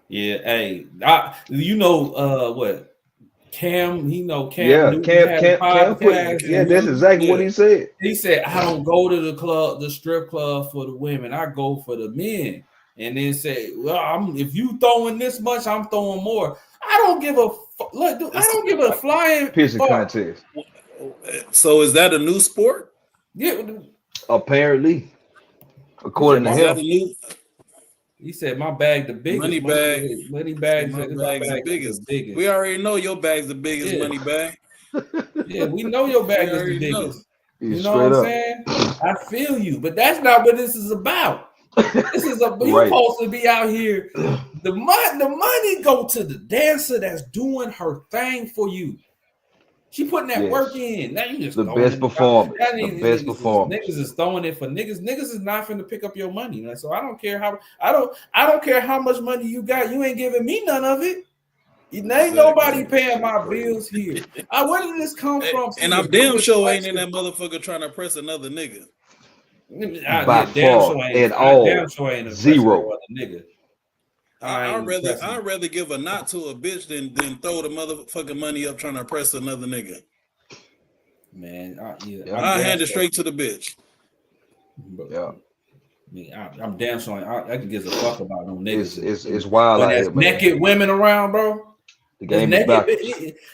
yeah, hey, what Cam? Cam yeah, Newton had a Camp put podcast, yeah, and that's exactly what Yeah, he said. he said, "I don't go to the strip club for the women. I go for the men." And then say, "Well, if you throwing this much, I'm throwing more." I don't give a look. Dude, I It's- don't give a flying Pissing fuck. contest. so is that a new sport? Yeah, Apparently, he said according to my Is that him. a new he said my bag the biggest. money bag? Money Say bag my said my bag's the bag is the biggest. biggest. We already know your bag's the biggest Yeah, money bag. yeah, we know your We bag is the already know. biggest. He's You know what straight I'm up. saying? I feel you, but that's not what this is about. This is you Right. supposed to be out here. The money go to the dancer that's doing her thing for you. She putting that work Yes. in. Now you just The throwing best it. performance. That The ain't best performance. niggas is throwing it for niggas. Niggas is not finna pick up your money. Like, so I don't care I don't care how much money you got. You ain't giving me none of it. Ain't nobody paying my bills here. Where did this come from? And The I'm damn biggest sure ain't in flexing- that motherfucker trying to press another nigga. By damn far sure ain't. and I damn all, sure ain't impressing zero. no other nigga. I ain't I'd impressing. rather give a knot to a bitch than throw the motherfucking money up trying to press another nigga. Man, I hand it straight to the bitch. Yeah. I'm damn sure I can give a fuck about no niggas. It's wild When out there's here, man. naked women around, bro. The There's game is back.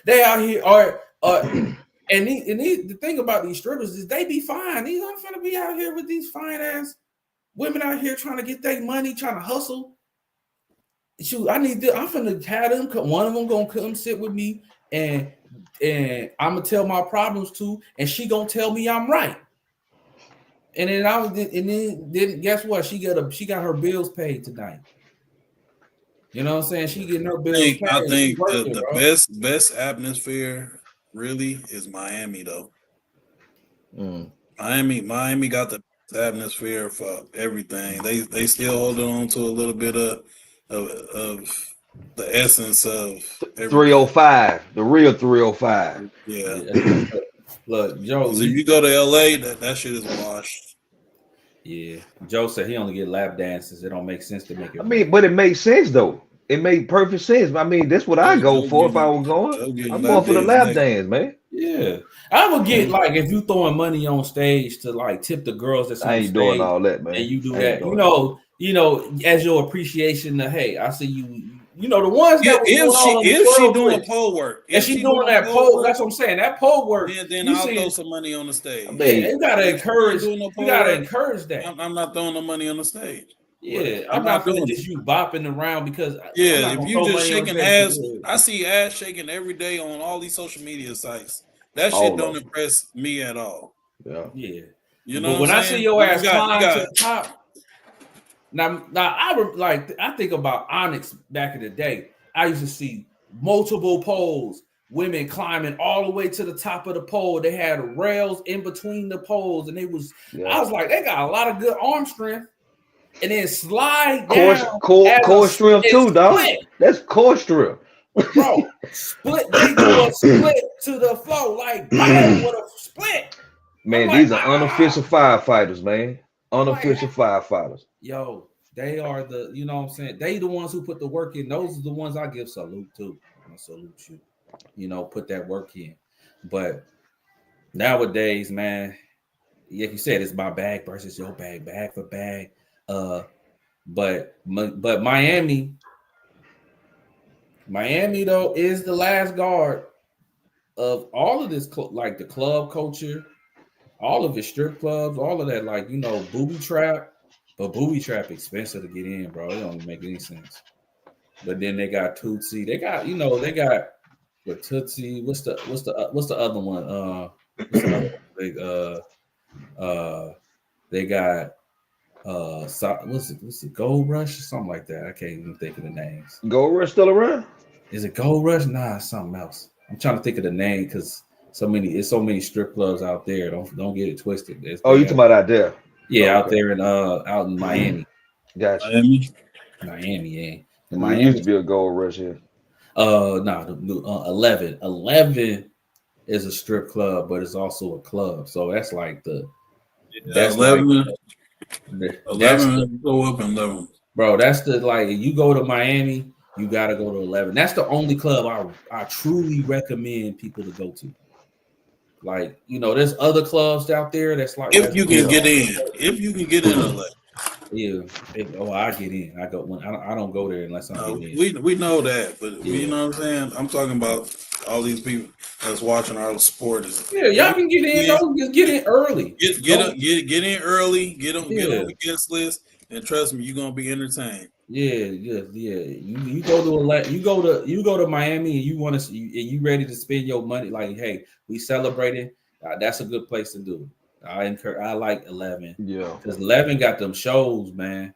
they out here are the thing about these strippers is they be fine. These aren't finna be out here with these fine ass women out here trying to get their money, trying to hustle. Shoot, I'm finna have them. One of them gonna come sit with me, and I'm gonna tell my problems to, and she gonna tell me I'm right. And then guess what? She got her bills paid tonight. You know what I'm saying? She getting her bills paid. I think working, the best atmosphere really is Miami though. Mm. Miami got the atmosphere for everything. They still holding on to a little bit of the essence of everything. 305, the real 305. Yeah. Look, Joe. If you go to LA, that shit is washed. Yeah, Joe said he only get lap dances. It don't make sense to make it. I mean, but it makes sense though. It made perfect sense. I mean, that's what I go for if I was going. I'm going for the lap dance, man. Yeah, I would get like if you throwing money on stage to like tip the girls that's on I ain't stage, doing all that, man. and you do that. You know, as your appreciation to hey, I see you. You know the ones that if she doing pole work, if she doing that pole, that's what I'm saying. That pole work, then I'll throw some money on the stage. Yeah, you gotta encourage. You gotta encourage that. I'm not throwing no money on the stage. Yeah, I'm not doing just you bopping around because if you just shaking ass, I see ass shaking every day on all these social media sites. That shit don't impress me at all. Yeah. You know, but when I see your ass climb to the top. Now I think about Onyx back in the day. I used to see multiple poles, women climbing all the way to the top of the pole. They had rails in between the poles, and I was like, they got a lot of good arm strength. And then slide down. Core strength too, dog. That's core strength. Bro, split. They do a split to the floor, like bam, with a split. Man, these are unofficial firefighters, man. Unofficial firefighters. Yo, they are the, you know what I'm saying? They the ones who put the work in. Those are the ones I give salute to. I salute you. You know, put that work in. But nowadays, man, like you said, it's my bag versus your bag, bag for bag. But Miami though is the last guard of all of this, like the club culture, all of it, strip clubs, all of that, like, you know, booby trap. But booby trap expensive to get in, bro. It don't make any sense. But then they got Tootsie. They got with Tootsie. What's the other one? They got what's it? Gold Rush or something like that. I can't even think of the names. Gold Rush still around? Is it Gold Rush? Nah, it's something else. I'm trying to think of the name because so many strip clubs out there. Don't get it twisted. You talking about out there? Yeah, out there in out in Miami. Gotcha. Miami, yeah. Miami used to be a Gold Rush here. No, 11. 11 is a strip club, but it's also a club. So that's like that's 11. Like 11 go up and 11. Bro, that's the like you go to Miami, you gotta go to 11. That's the only club I truly recommend people to go to. Like, you know, there's other clubs out there that's like if you can get in 11. Yeah. I get in. I go when I don't go there unless I'm in. We know that, but you know what I'm saying? I'm talking about all these people that's watching our sport. Y'all can get in. Don't just get in early. Get in early. Get on the guest list, and trust me, you're gonna be entertained. Yeah. You go to Miami and you want to, and you ready to spend your money. Like, hey, we celebrating. That's a good place to do it. I like 11. Yeah, because 11 got them shows, man.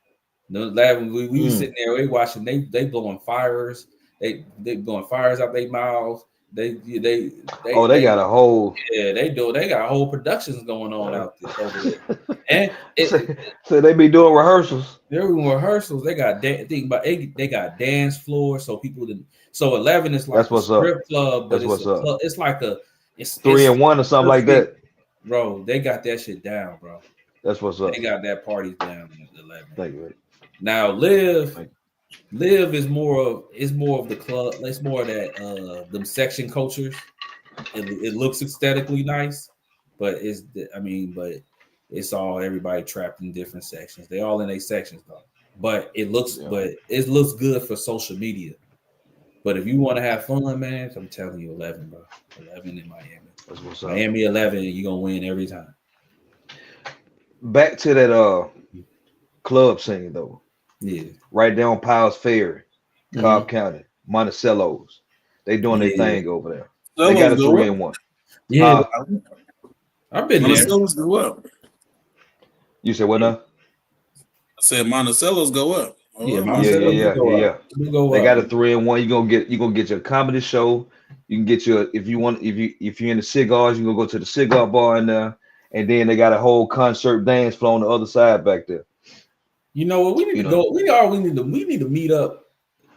The 11 we was sitting there, we watching. They blowing fires. They blowing fires out their mouths. They got a whole they got whole productions going on out there over there. And so they be doing rehearsals. They're doing rehearsals. They got they got dance floors so people didn't. So 11 is like a strip club, but it's like it's 3 and 1 or something like that. Bro, they got that shit down, bro. That's what's up. They got that party down at 11. Thank you. Now Live is more of the club. It's more of that them section cultures. It looks aesthetically nice, but it's all everybody trapped in different sections. They all in their sections though. But it looks good for social media. But if you want to have fun, man, I'm telling you, 11, bro. 11 in Miami. That's what's up. Miami 11, you're gonna win every time. Back to that club scene though. Yeah. Right there on Powell's Ferry, Cobb County, Monticello's. They doing their thing over there. They got a 3 and 1. Yeah. I've been there. Monticello's go up. You said what now? I said Monticello's go up. Yeah. They got a 3 and 1. You're gonna get your comedy show. You can get your if you're into cigars, you can go to the cigar bar in there. and then they got a whole concert dance floor on the other side back there. You know what? We need to go. We need to meet up.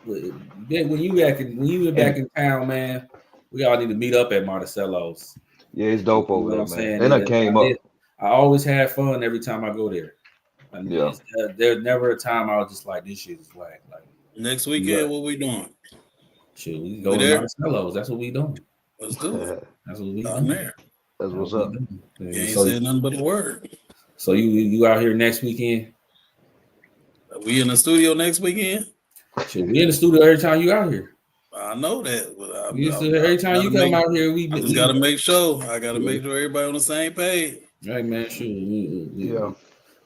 When you were back in town, man, we all need to meet up at Marcello's. Yeah, it's dope You over know there, what I'm man. saying? Then I came up. I always have fun every time I go there. I mean, Yeah. There's never a time I was just like, this shit is whack. Like Next weekend, what we doing? Shit, we can go to Marcello's. That's what we doing. Let's do it. That's what we down there. That's what's up. You ain't said nothing but a word. So you out here next weekend? We in the studio next weekend? Shit, we in the studio every time you out here. I know that, but every time you come out here, we just gotta make sure. I gotta make sure everybody on the same page. Right, man. Sure.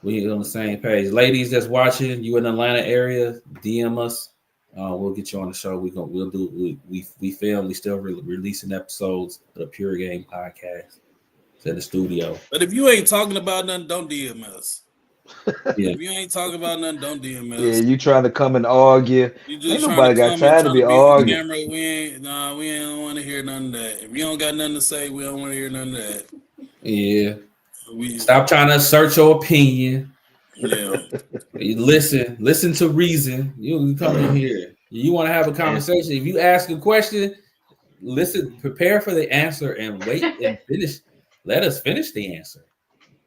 We on the same page. Ladies that's watching, you in the Atlanta area, DM us. We'll get you on the show. We film. We still releasing episodes of the Pure Game podcast. It's in the studio. But if you ain't talking about nothing, don't DM us. Yeah. If you ain't talking about nothing, don't DM us. Yeah, you trying to come and argue. You just ain't nobody got time to be arguing. We don't want to hear none of that. If you don't got nothing to say, we don't want to hear none of that. Yeah. Stop trying to assert your opinion. Yeah. Listen to reason. You come in here. You want to have a conversation. If you ask a question, listen, prepare for the answer and wait and finish. Let us finish the answer.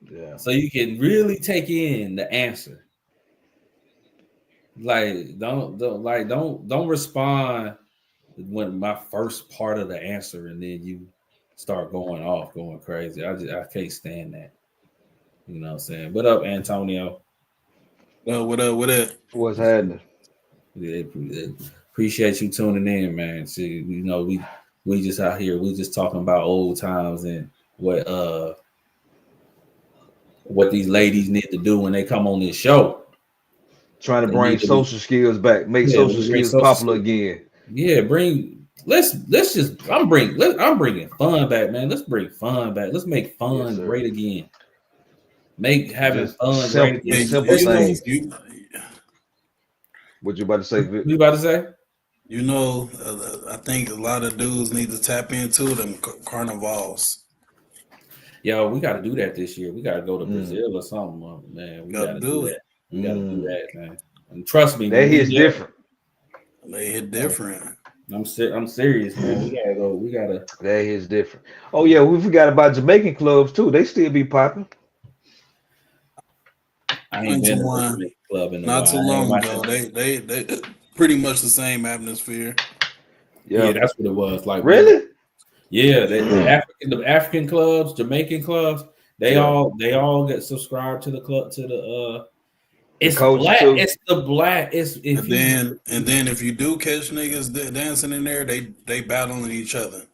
Yeah. So you can really take in the answer. Like don't respond when my first part of the answer and then you start going crazy. I can't stand that. You know what I'm saying? What up, Antonio? What up? What's happening? Yeah, appreciate you tuning in, man. See, we just out here, we just talking about old times and what these ladies need to do when they come on this show. Trying to bring social skills back, make social skills popular again. Yeah, I'm bringing fun back, man. Let's bring fun back. Let's make fun great again. Make having fun great again. Simple things. What you about to say, Vic? You about to say? You know, I think a lot of dudes need to tap into them carnivals. Yo, we got to do that this year. We got to go to Brazil or something, man. We got to do that. We got to do that, man. And trust me, that hits different. They hit different. I'm serious, man. We gotta go. We gotta. That hits different. Oh yeah, we forgot about Jamaican clubs too. They still be popping. I ain't been to one club in not too long ago. They pretty much the same atmosphere. Yeah, that's what it was. Like really? Yeah, the African clubs, Jamaican clubs, they all get subscribed to the club it's black. Too. It's the black. And then if you do catch niggas dancing in there, they battling each other.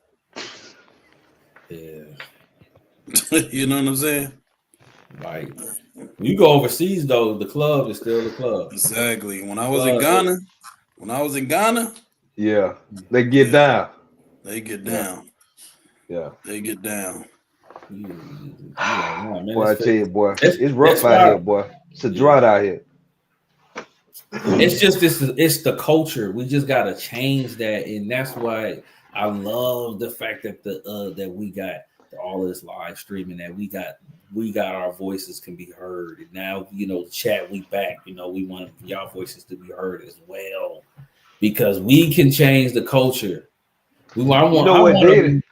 Yeah. You know what I'm saying? Like when you go overseas though, the club is still the club. Exactly. When I was in Ghana, yeah, they get down. They get down. Yeah. They get down. Yeah, boy, I tell you, boy, it's rough out here, boy. It's a drought out here. It's just it's the culture. We just gotta change that, and that's why I love the fact that that we got all this live streaming, that we got our voices can be heard. And now, chat, we back. We want y'all voices to be heard as well, because we can change the culture. What did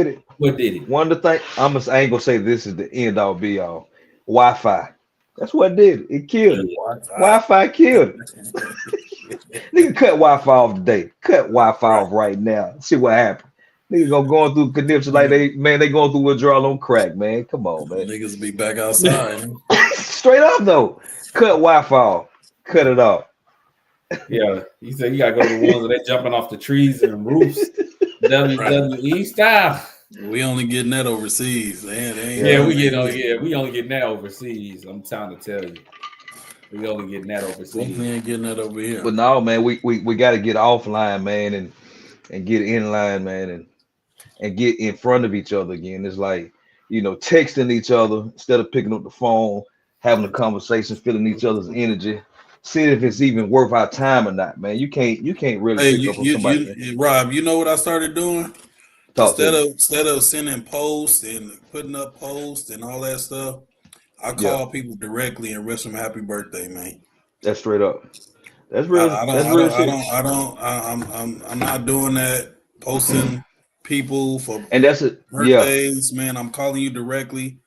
it? One of the things I ain't gonna say this is the end all be all. Wi-Fi. That's what did it. It killed it. Wi-Fi killed it. Nigga, cut Wi-Fi off today. Cut Wi-Fi off right now. See what happenens. Niggas going through conniption like they going through withdrawal on crack, man. Come on, man. Niggas be back outside. Straight up though. Cut Wi-Fi off. Cut it off. Yeah, he said you gotta go to the ones that they jumping off the trees and roofs. WWE style. We only getting that overseas. We only getting that overseas. I'm trying to tell you. We only getting that overseas. We ain't getting that over here. But no, man, we gotta get offline, man, and get in line, man, and get in front of each other again. It's like, texting each other instead of picking up the phone, having a conversation, feeling each other's energy. See if it's even worth our time or not, man. You can't really pick up on somebody. Rob, you know what I started doing? Talk to me. Instead of sending posts and putting up posts and all that stuff, I Yeah. call people directly and wish them happy birthday, man. That's straight up. That's real. That's real shit. I'm not doing that. Posting people for And that's it. Yeah, birthdays, man. I'm calling you directly,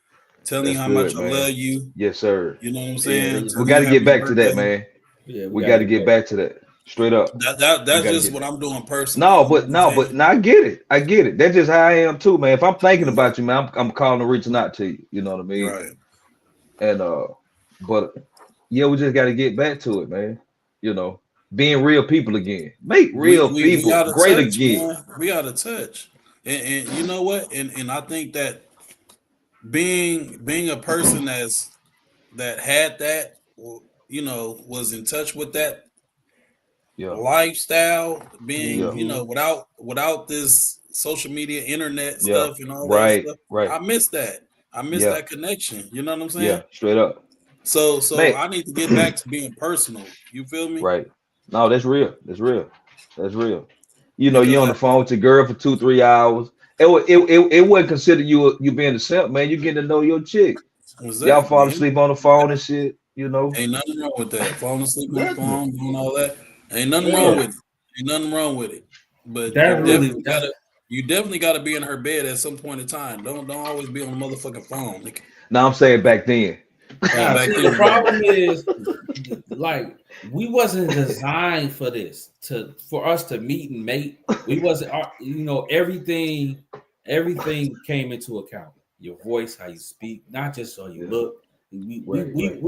telling you that's how good, much I man. love you. Yes, sir. You know what I'm Yeah, saying? We Telling got to you get happy back to that, birthday. man. Yeah, We got to get back to that. Straight up. That's gotta just get- what I'm doing personally. No, You know but what I'm no, saying? but no, I get it. I get it. That's just how I am too, man. If I'm thinking about you, man, I'm calling and reaching out to you. You know what I mean? Right. And but yeah, we just got to get back to it, man. You know, being real people again. Make real we people out of great touch, again. man. We out of touch. And you know what? And I think that being a person that had that, you know, was in touch with that Yeah, lifestyle, being, Yeah. you know, without this social media, internet yeah, stuff and all that right, stuff. right. I miss that. I miss Yeah. that connection. You know what I'm saying? Yeah, straight up. So Man. I need to get back to being personal. You feel me? Right. No, that's real. That's real. That's real. You know, you're on the Because phone with your girl for 2-3 hours. It wouldn't consider you being a simp, man. You getting to know your chick. Y'all fall exactly. asleep on the phone and shit, you know. Ain't nothing wrong with that. Falling asleep on the Nothing. phone, doing all that. Ain't nothing Yeah. wrong with it. Ain't nothing wrong with it. But That really you definitely gotta be in her bed at some point in time. Don't always be on the motherfucking phone. nigga. Now I'm saying back then. Nah, back see, then, the problem is, like, we wasn't designed for this for us to meet and mate. We wasn't, you know, everything came into account. Your voice, how you speak, not just how you Yeah. look. Right.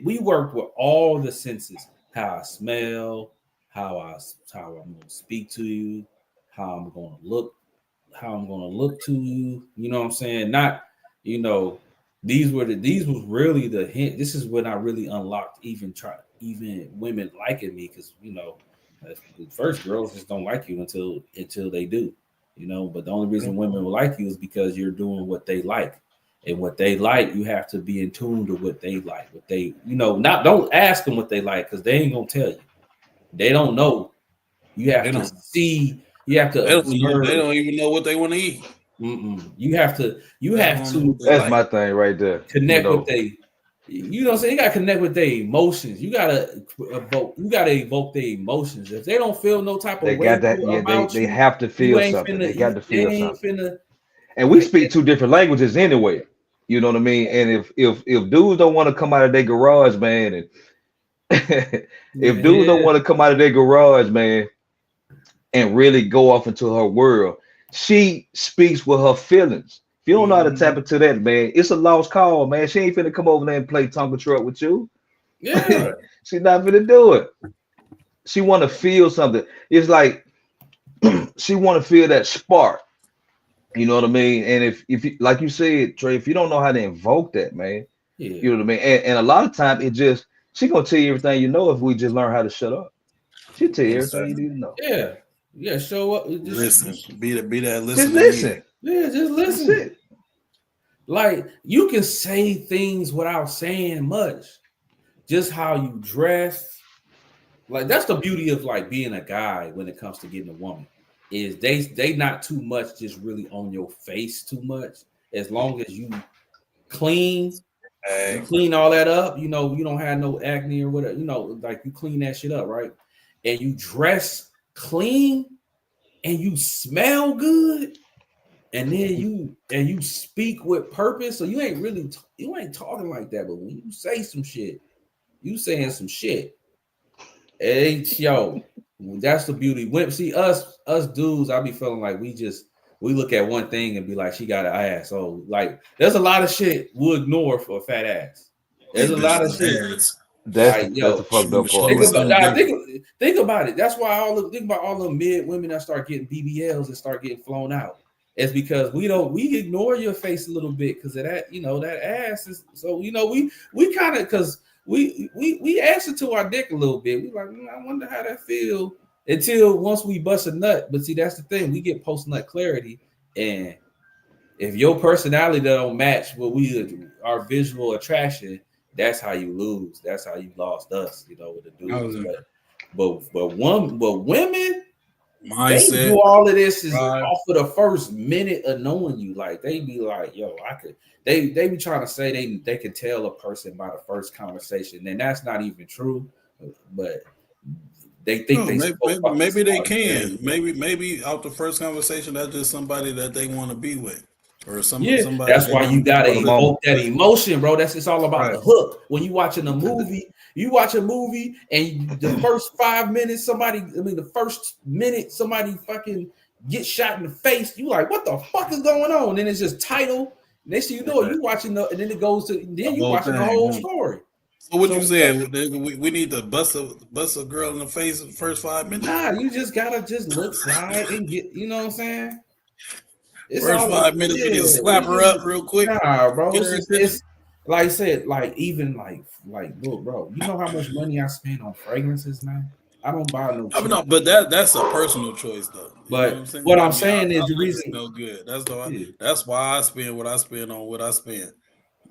We worked with all the senses: how I smell, how I'm gonna speak to you, how I'm gonna look to you. You know what I'm saying? Not, you know. These was really the hint. This is when I really unlocked even women liking me, because, you know, at first girls just don't like you until they do, you know. But the only reason women will like you is because you're doing what they like, and what they like, you have to be in tune to what they like. What they, you know, not don't ask them what they like, because they ain't gonna tell you. They don't know. You have to see. You have to observe. They don't even know what they want to eat. You have to. That's my thing right there. Connect with they, you know what I'm saying? You gotta connect with their emotions. You gotta evoke their emotions. If they don't feel no type of They way got that. about Yeah, they have to feel something. They got to feel something. And we speak two different languages anyway. You know what I mean? And if dudes don't want to come out of their garage, man, and if dudes don't want to come out of their garage, man, and really go off into her world, she speaks with her feelings. If you don't know how to tap into that, man, it's a lost call, man. She ain't finna come over there and play Tonka truck with you. Yeah. She's not finna do it. She want to feel something. It's like she want to feel that spark. You know what I mean? And if you, like you said, Trey, if you don't know how to invoke that, man, you know what I mean? And a lot of time she gonna tell you everything you know if we just learn how to shut up. She'll tell you everything you need to know. Yeah, show up. Listen. Be that listening. Just listen. Yeah, just listen. That's it. Like, you can say things without saying much. Just how you dress. Like, that's the beauty of, like, being a guy when it comes to getting a woman. Is they not too much just really on your face too much. As long as you clean all that up, you know, you don't have no acne or whatever, you know, like, you clean that shit up, right? And you dress clean and you smell good, and then you speak with purpose. So you ain't talking like that, but when you say some shit, you saying some shit. That's the beauty. See, us dudes, I be feeling like we look at one thing and be like, she got an ass. So, like, there's a lot of shit we'll ignore for a fat ass. There's a lot of shit. That's the fucked up part. Think about it. That's why think about all the mid women that start getting BBLs and start getting flown out. It's because we ignore your face a little bit because of that, you know, that ass is. So, you know, we kind of, because we answer to our dick a little bit. We like, I wonder how that feel, until once we bust a nut. But see, that's the thing. We get post nut clarity, and if your personality don't match what our visual attraction, that's how you lose. That's how you lost us, you know, with the dudes. But women, they mindset. do all of this is Right. off of the first minute of knowing you. Like they be like, yo, I could. They be trying to say they can tell a person by the first conversation, and that's not even true. But they think they maybe they can. Maybe out the first conversation, that's just somebody that they want to be with, or somebody. That's why you gotta evoke that emotion, bro. It's all about Right. the hook. When you watching a movie, you watch a movie, and the first 5 minutes, the first minute, somebody fucking get shot in the face. You like, what the fuck is going on? And it's just title. Next thing you know, you watching and then it goes to then you watching the whole story. So what you saying? We need to bust a girl in the face in the first 5 minutes? Nah, you just gotta just look slide and get. You know what I'm saying? It's first 5 minutes, we can slap her up real quick. Nah, bro. It's like I said, like even like look, bro. You know how much money I spend on fragrances, man. I don't buy no. No, but that's a personal choice, though. But what I'm saying is the reason no good. That's why I spend what I spend on what I spend.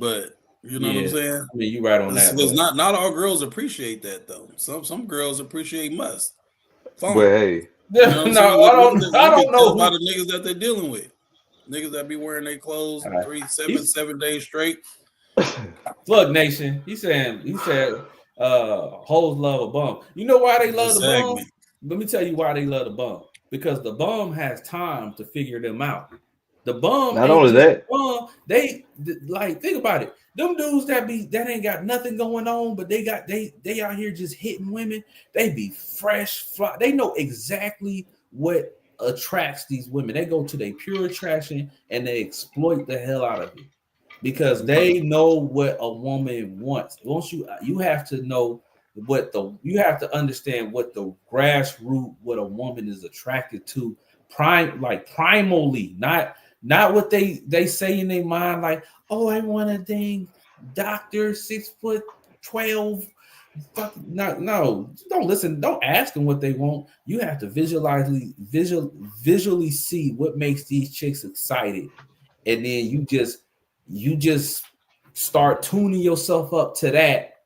But you know what I'm saying? I mean, you right on that. Because not all girls appreciate that though. Some girls appreciate must. But hey, you know no, I don't know about the niggas that they're dealing with. Niggas that be wearing their clothes 7 days straight. Look, Nation. He said, hoes love a bum. You know why they love the bum? Let me tell you why they love the bum. Because the bum has time to figure them out. The bum, not only that, they like think about it. Them dudes that ain't got nothing going on, but they out here just hitting women. They be fresh, fly. They know exactly what attracts these women. They go to their pure attraction and they exploit the hell out of it because they know what a woman wants. Once you have to know you have to understand what the grassroots, what a woman is attracted to, primally, not what they say in their mind, like, oh, I want a dang doctor, 6'12". No, don't listen. Don't ask them what they want. You have to visually see what makes these chicks excited, and then you just start tuning yourself up to that,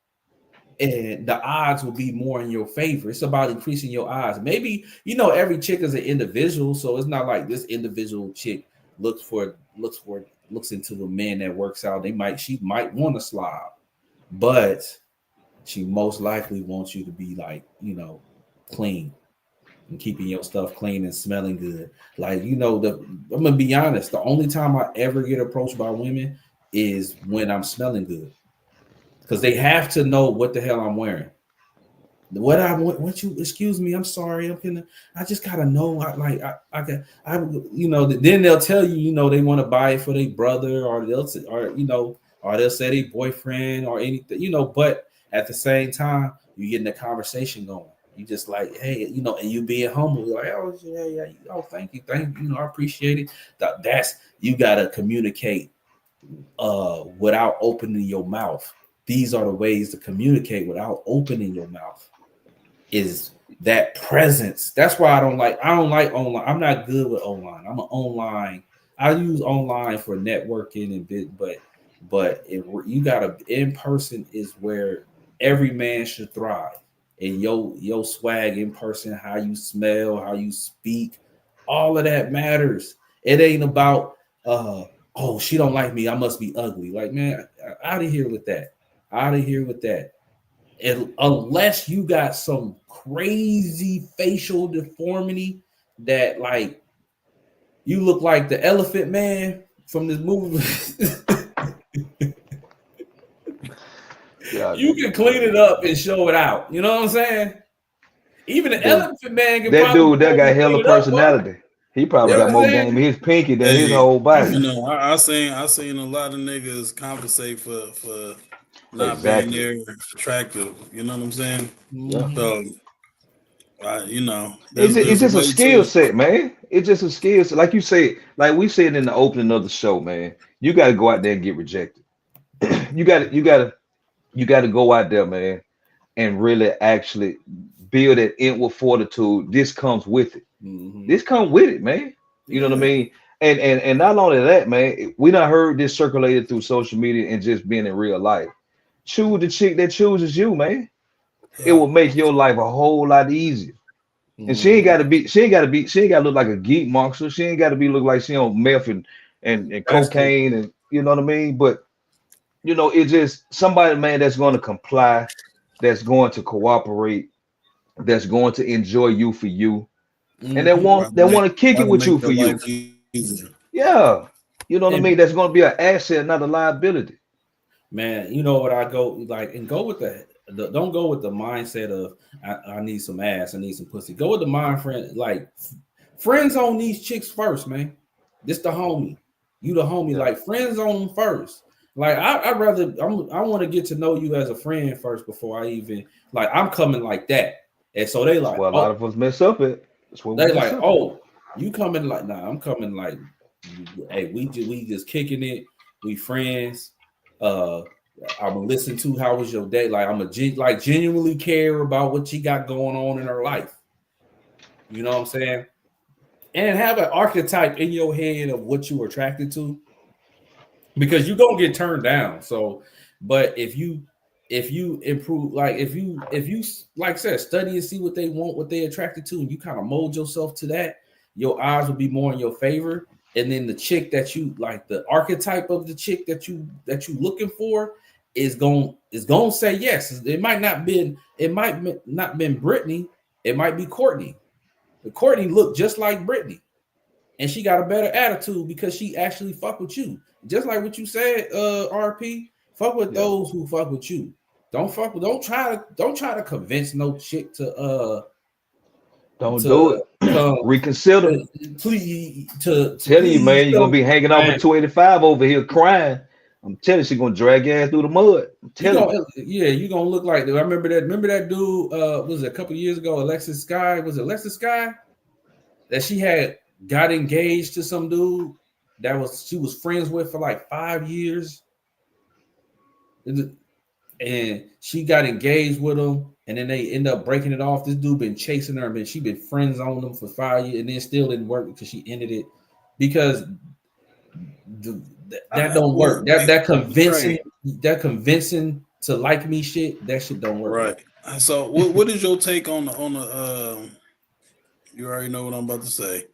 and the odds will be more in your favor. It's about increasing your odds. Maybe every chick is an individual, so it's not like this individual chick looks into a man that works out. She might want to slob, but she most likely wants you to be like, clean and keeping your stuff clean and smelling good. Like, I'm gonna be honest, the only time I ever get approached by women is when I'm smelling good. Because they have to know what the hell I'm wearing. Excuse me, I'm sorry. I just gotta know. Then they'll tell you, they want to buy it for their brother, or they'll say their boyfriend or anything, but at the same time, you're getting the conversation going. You just like, hey, and you being humble. You're like, oh yeah, oh thank you, I appreciate it. That's you gotta communicate without opening your mouth. These are the ways to communicate without opening your mouth. Is that presence? That's why I don't like online. I'm not good with online. I'm an online. I use online for networking and bit, but you got in person is where every man should thrive. And your swag in person, how you smell, how you speak, all of that matters. It ain't about oh, she don't like me, I must be ugly. Like, man, out of here with that. And unless you got some crazy facial deformity that, like, you look like the Elephant Man from this movie. You can clean it up and show it out. You know what I'm saying? Even the Elephant Man can. That dude, that got hella personality. He probably got more game in his pinky than his whole body. I seen a lot of niggas compensate for not being there attractive. You know what I'm saying? Yeah. So, it's just a skill set, man. It's just a skill set. Like you said, like we said in the opening of the show, man. You got to go out there and get rejected. You got to go out there, man, and really actually build that inward fortitude. This comes with it. Mm-hmm. This comes with it, man. You know what I mean? And not only that, man, we done heard this circulated through social media and just being in real life. Choose the chick that chooses you, man. It will make your life a whole lot easier. And she ain't gotta look like a geek monster. She ain't gotta be look like she on meth and cocaine and you know what I mean. But you know, it's just somebody, man, that's going to comply, that's going to cooperate, that's going to enjoy you for you, and they want to kick it with you for you. Yeah, you know what I mean. That's going to be an asset, not a liability. Man, you know what I go like, and go with don't go with the mindset of I need some ass, I need some pussy. Go with the mind friends on these chicks first, man. This the homie, you the homie. Yeah. Like friends on them first. Like I want to get to know you as a friend first before I even like I'm coming like that. And so they like, well, a lot of us mess up it. They like, oh, you coming like, nah, I'm coming like, hey, we just kicking it. We friends. I'm gonna listen to how was your day. Like I'm like genuinely care about what she got going on in her life. You know what I'm saying? And have an archetype in your head of what you were attracted to, because you're gonna get turned down. So, but if you improve, like if you like I said, study and see what they want, what they attracted to, and you kind of mold yourself to that, your odds will be more in your favor. And then the chick that you like, the archetype of the chick that you looking for is going to say yes. It might not been Brittany, it might be Courtney. But Courtney looked just like Brittany, and she got a better attitude because she actually fuck with you. Just like what you said, RP, fuck with those who fuck with you. Don't try to convince no chick to do it. Reconsider. Please, telling you, man, you're gonna be hanging out with 285 over here crying. I'm telling you, she's gonna drag your ass through the mud. You're gonna look like. I remember that dude. Was it a couple years ago? Alexis Sky. Was it Alexis Sky? That she had got engaged to some dude she was friends with for like 5 years, and she got engaged with him, and then they end up breaking it off. This dude been chasing her, man. She been friends on them for 5 years, and then still didn't work because she ended it because that don't work. That convincing to like me shit. That shit don't work. Right. So what is your take on the you already know what I'm about to say.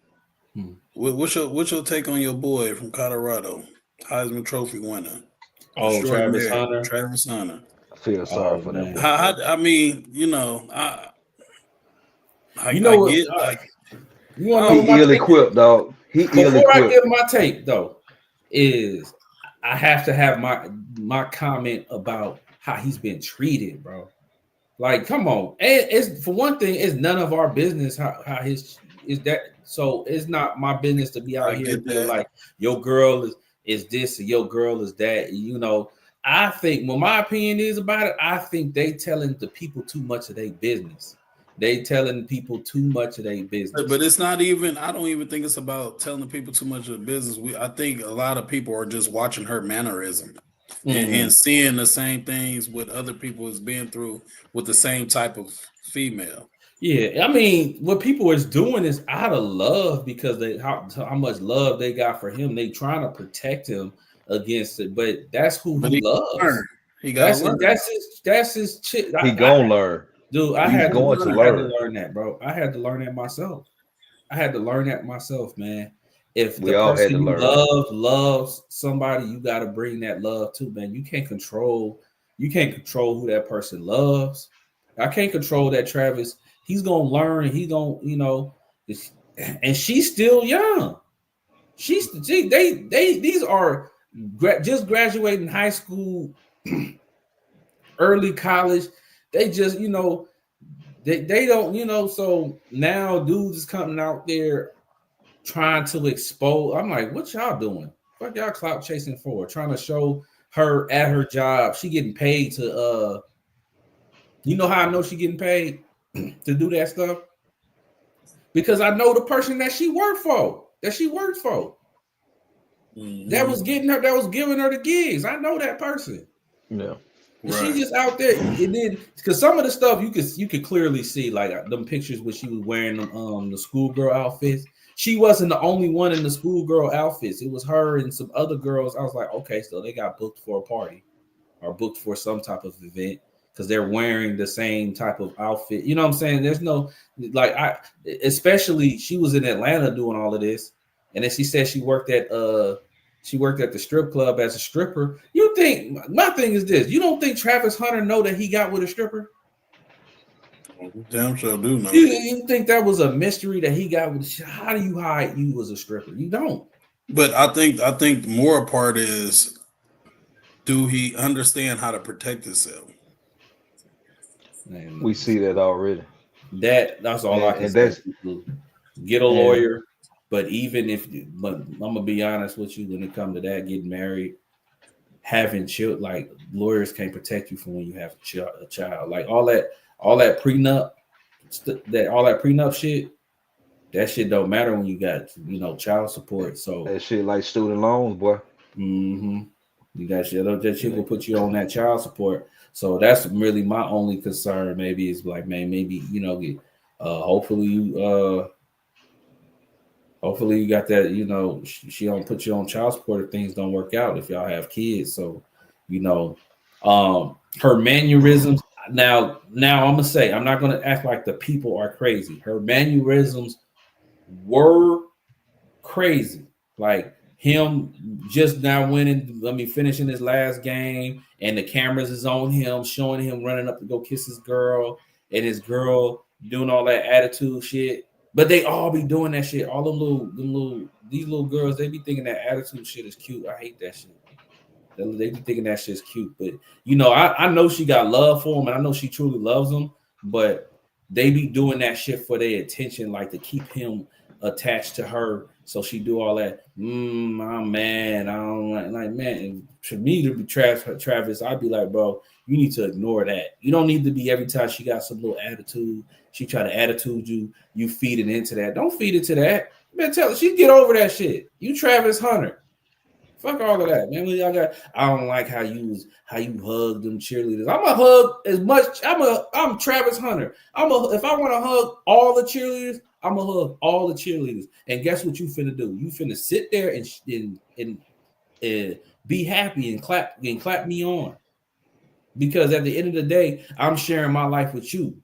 What's your take on your boy from Colorado, Heisman Trophy winner? Oh, Travis Hunter. Travis Hunter. I feel sorry for that. I mean, you know, he ill-equipped, dog. Before I give my take, though, is I have to have my comment about how he's been treated, bro. Like, come on. It's for one thing, it's none of our business how his is that. So it's not my business to be out here being like your girl is this and your girl is that. You know, I think what my opinion is about it, I think they telling the people too much of their business. They telling people too much of their business. But it's not even, I don't even think it's about telling the people too much of the business. I think a lot of people are just watching her mannerism and seeing the same things what other people has been through with the same type of female. Yeah, I mean, what people is doing is out of love because they how much love they got for him. They trying to protect him against it, but that's who he loves. He got that's his chick. He gonna learn. Dude, I had to learn that, bro. I had to learn that myself. Man. If the person you loves somebody, you got to bring that love too, man. You can't control who that person loves. I can't control that Travis. He's gonna learn. He's gonna, you know, and she's still young. These are just graduating high school, early college. They just, you know, they don't, you know, so now dudes is coming out there trying to expose. I'm like, what y'all doing? What y'all clout chasing for? Trying to show her at her job. She getting paid to you know how I know she getting paid to do that stuff? Because I know the person that she worked for. That was giving her the gigs. I know that person. Yeah. Right. She's just out there, and then because some of the stuff you could clearly see, like them pictures where she was wearing the schoolgirl outfits. She wasn't the only one in the schoolgirl outfits. It was her and some other girls. I was like, okay, so they got booked for a party or booked for some type of event. because they're wearing the same type of outfit. You know what I'm saying? There's no especially she was in Atlanta doing all of this, and then she said she worked at the strip club as a stripper. You think my thing is this? You don't think Travis Hunter know that he got with a stripper? Damn sure do know. You think that was a mystery that he got with? How do you hide you was a stripper? You don't. But I think the more part is, do he understand how to protect himself? Man, We see that already. That's all I can say. Get a lawyer, but I'm gonna be honest with you, when it comes to that, getting married, having children, like lawyers can't protect you from when you have a child. Like all that prenup, all that prenup shit. That shit don't matter when you got child support. So that shit like student loans, boy. You got shit. That shit will put you on that child support. So that's really my only concern. Maybe is like, man, maybe hopefully you got that. She don't put you on child support if things don't work out. If y'all have kids, so her mannerisms. Now I'm gonna say, I'm not gonna act like the people are crazy. Her mannerisms were crazy. Like him just now finishing his last game, and the cameras is on him, showing him running up to go kiss his girl, and his girl doing all that attitude shit. But they all be doing that shit. All these little girls, they be thinking that attitude shit is cute. I hate that shit. They be thinking that shit's cute. But I know she got love for him, and I know she truly loves him, but they be doing that shit for their attention, like to keep him attached to her. So she do all that. I'm mad. I don't like man. For me to be Travis, I'd be like, bro, you need to ignore that. You don't need to be every time she got some little attitude. She try to attitude you. You feed it into that. Don't feed it to that. Man, tell her she get over that shit. You Travis Hunter. Fuck all of that, man. I don't like how you hug them cheerleaders. I'm a hug as much. I'm Travis Hunter. If I want to hug all the cheerleaders, I'm gonna hug all the cheerleaders. And guess what you finna do? You finna sit there and be happy and clap me on. Because at the end of the day, I'm sharing my life with you.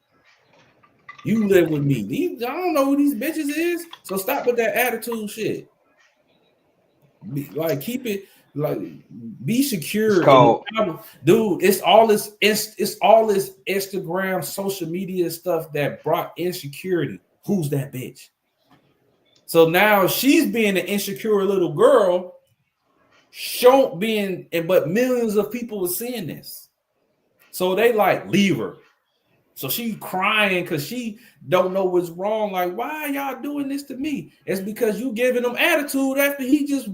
You live with me. I don't know who these bitches is. So stop with that attitude shit. Keep it be secure. Dude, it's all this Instagram, social media stuff that brought insecurity. Who's that bitch? So now she's being an insecure little girl, but millions of people were seeing this. So they leave her. So she crying because she don't know what's wrong. Like, why are y'all doing this to me? It's because you giving him attitude after he just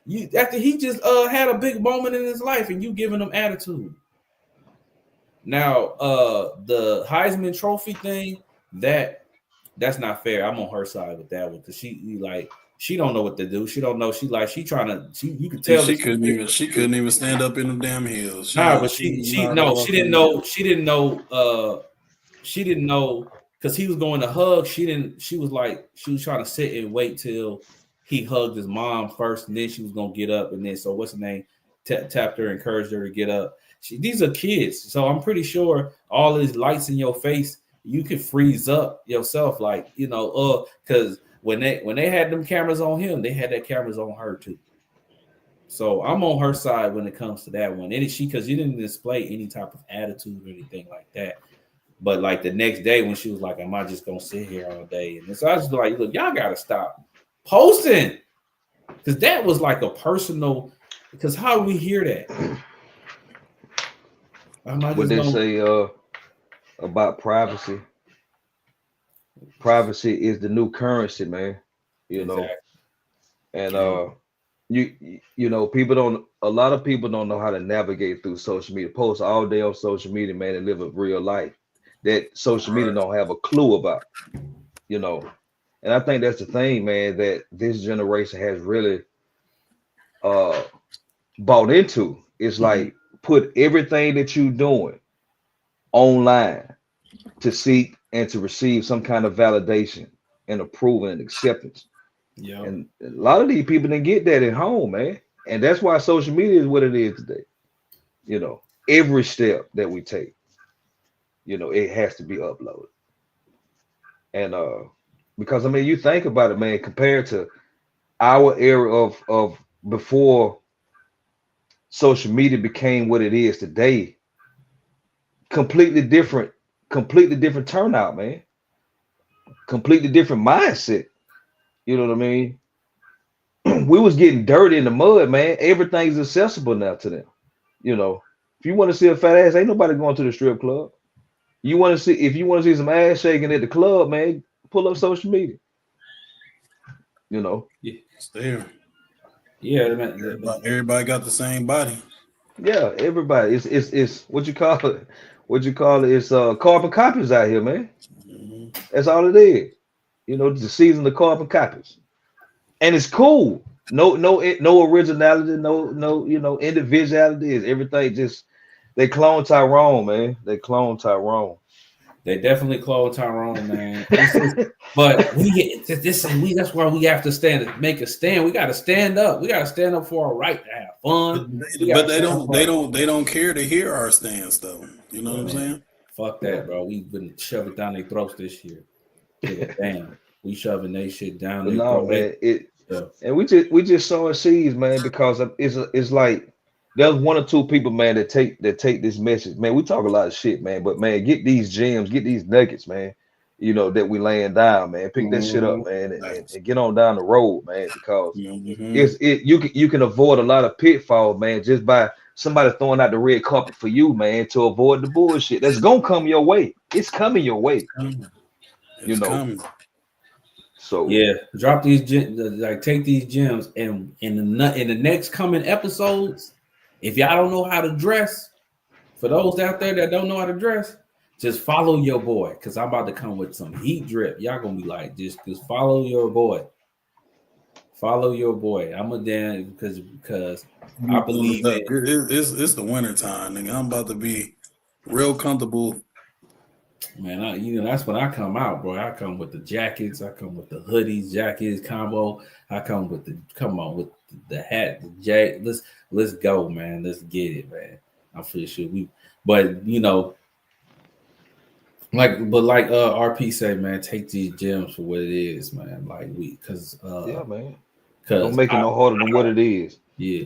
had a big moment in his life, and you giving him attitude. Now, the Heisman Trophy thing, that's not fair. I'm on her side with that one because she don't know what to do. She don't know. You could tell she couldn't even stand up in them damn hills. She didn't know. She didn't know because he was going to hug. She was trying to sit and wait till he hugged his mom first, and then she was gonna get up. And then what's her name? Tapped her, encouraged her to get up. These are kids, so I'm pretty sure all these lights in your face, you can freeze up yourself, because when they had them cameras on him, they had that cameras on her too. So I'm on her side when it comes to that one. Because you didn't display any type of attitude or anything like that. But the next day when she was like, am I just gonna sit here all day? And so I was like, look, y'all gotta stop posting, because that was like a personal. Because how do we hear that? What they say about privacy? Privacy is the new currency, man. Exactly. And a lot of people don't know how to navigate through social media. Post all day on social media, man, and live a real life that social media don't have a clue about. And I think that's the thing, man, that this generation has really bought into. It's like put everything that you're doing online to seek and to receive some kind of validation and approval and acceptance. Yeah. And a lot of these people didn't get that at home, man. And that's why social media is what it is today. every step that we take, it has to be uploaded. And because I mean, you think about it, man, compared to our era of before social media became what it is today, completely different turnout, man. Completely different mindset. You know what I mean? We was getting dirty in the mud, man. Everything's accessible now to them. If you want to see a fat ass, ain't nobody going to the strip club. If you want to see some ass shaking at the club, man, pull up social media. It's there. Yeah, everybody got the same body. Yeah, everybody. It's what you call it. What you call it is carbon copies out here, man. Mm-hmm. That's all it is. The season of carbon copies. And it's cool. No originality, no individuality. Is everything just they clone Tyrone, man. They clone Tyrone. They definitely clone Tyrone, man. But that's why we have to make a stand. We got to stand up. We got to stand up for our right to have fun. But they don't care to hear our stance, though. You know what I'm saying? Fuck that, bro. We've been shoving down their throats this year. Damn, we shoving they shit down. Man. And we just saw it seeds, man, because it's like there's one or two people, man, that take this message, man. We talk a lot of shit, man, but man, get these gems, get these nuggets, man. That we laying down, man. Pick that shit up, man, and get on down the road, man, because you can avoid a lot of pitfalls, man, just by somebody throwing out the red carpet for you, man, to avoid the bullshit that's gonna come your way. It's coming your way. It's coming. So yeah, drop these take these gems, and in the next coming episodes, if y'all don't know how to dress, for those out there that don't know how to dress, just follow your boy, because I'm about to come with some heat drip. Y'all gonna be like, just follow your boy. Follow your boy. I'm a damn because I believe it's the winter time, nigga. I'm about to be real comfortable. Man, that's when I come out, bro. I come with the jackets, I come with the hoodies, jackets combo. I come with the hat, the jacket. Let's go, man. Let's get it, man. I'm pretty sure like RP said, man, take these gems for what it is, man. Like yeah, man. Don't make it no harder than what it is. Yeah,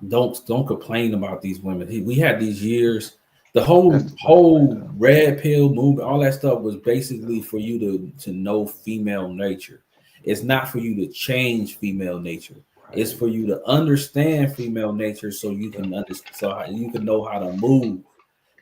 don't complain about these women. We had these years. The whole red pill movement, all that stuff was basically for you to know female nature. It's not for you to change female nature. Right. It's for you to understand female nature so you can understand, so you can know how to move.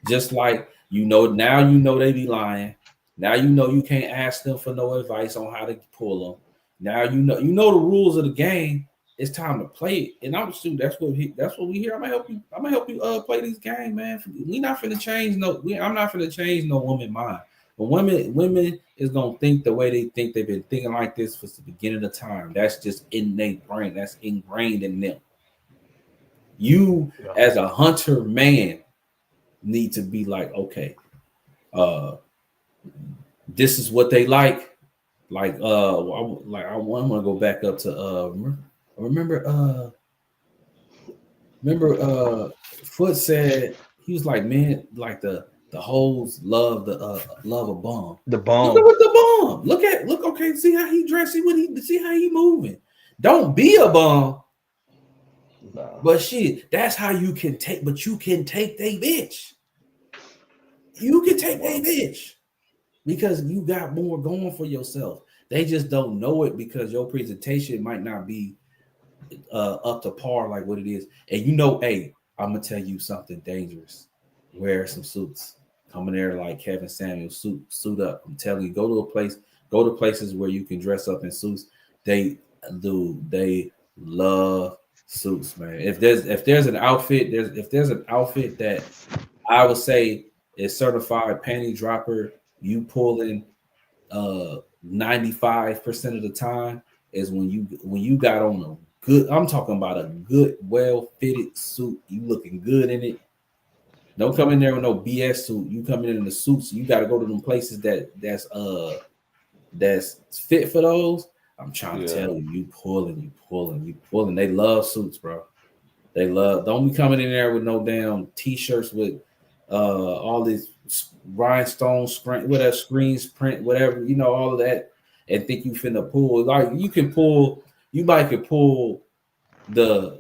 Just like now they be lying. Now you can't ask them for no advice on how to pull them. Now you know the rules of the game. It's time to play it, and I'm assuming that's what we hear. I'm gonna help you play these games, man. We not finna change I'm not finna change no woman mind. But women is gonna think the way they think. They've been thinking like this since the beginning of time. That's just in their brain. That's ingrained in them. You as a hunter man need to be like, okay, this is what they like. Like I want to go back up to Remember Foot said he was like, man, like the hoes love a bum. The bum. Look at the bum. Look, okay, see how he dressed, see how he moving. Don't be a bum. No. But shit, that's how you can take, but you can take they bitch. You can take they bitch because you got more going for yourself. They just don't know it because your presentation might not be up to par like what it is. And hey, I'm gonna tell you something dangerous. Wear some suits. Come in there like Kevin Samuel, suit up. I'm telling you, go to places where you can dress up in suits. They love suits, man. If there's an outfit, that I would say is certified panty dropper, you pull in 95% of the time is when you got on a good, I'm talking about a good, well-fitted suit. You looking good in it. Don't come in there with no BS suit. You come in the suits. You got to go to them places that's fit for those. I'm trying to tell you, you pulling. They love suits, bro. They love. Don't be coming in there with no damn t-shirts with all these rhinestone screen, whatever screens print, whatever all of that, and think you finna pull. Like you can pull. You might could pull the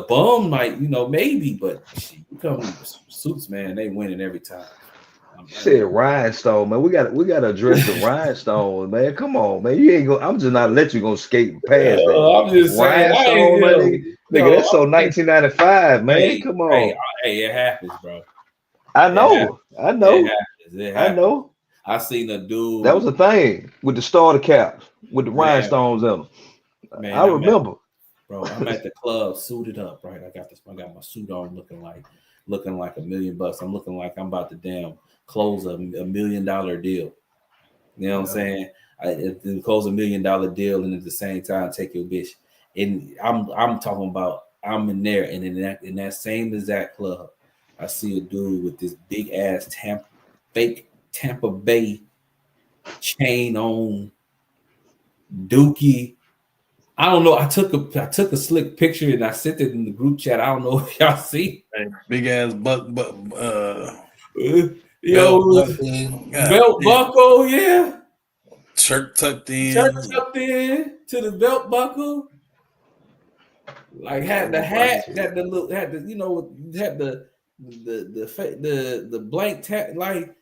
bum might maybe, but shit, you come with suits, man. They winning every time. Said rhinestone, man. We got to address the rhinestone, man. Come on, man. You ain't go. I'm just not let you go skate past that. I'm just saying, rhinestone, man. Nigga, that's so 1995, man. Hey, come on. Hey, it happens, bro. I know. It happens. I know. I seen a dude. That was a thing with the starter caps with the rhinestones in them. Man, I remember. Bro, I'm at the club, suited up, right? I got my suit on, looking like $1 million. I'm looking like I'm about to damn close a $1 million deal. You know what I'm saying? I close $1 million deal, and at the same time take your bitch. And I'm talking about I'm in there, and in that same exact club, I see a dude with this big ass fake Tampa Bay chain on, Dookie. I don't know. I took a slick picture and I sent it in the group chat. I don't know if y'all see. Big ass belt buckle, yeah. Shirt tucked in to the belt buckle. Like had the hat, had the blank tag, like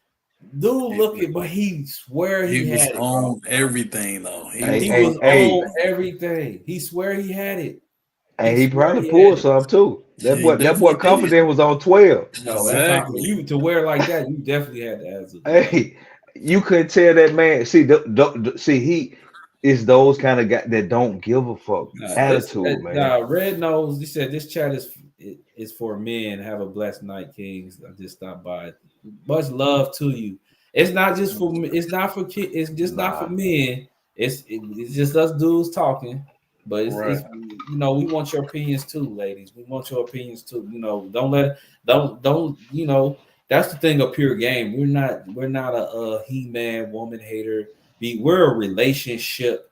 dude looking, but he swear he had it on everything though. He was on everything. He swear he had it. And he probably pulled some too. That boy confident was on 12. No, exactly. You to wear like that, you definitely had to answer. Hey, you couldn't tell that man. See, he is those kind of guys that don't give a fuck attitude, man. Red Nose, he said this chat is for men. Have a blessed night, Kings. I just stopped by. Much love to you. It's not just for me. It's not for kids. It's just not for men. It's just us dudes talking. But it's we want your opinions too, ladies. We want your opinions too. Don't that's the thing of Pure Game. We're not a he-man woman hater. We're a relationship.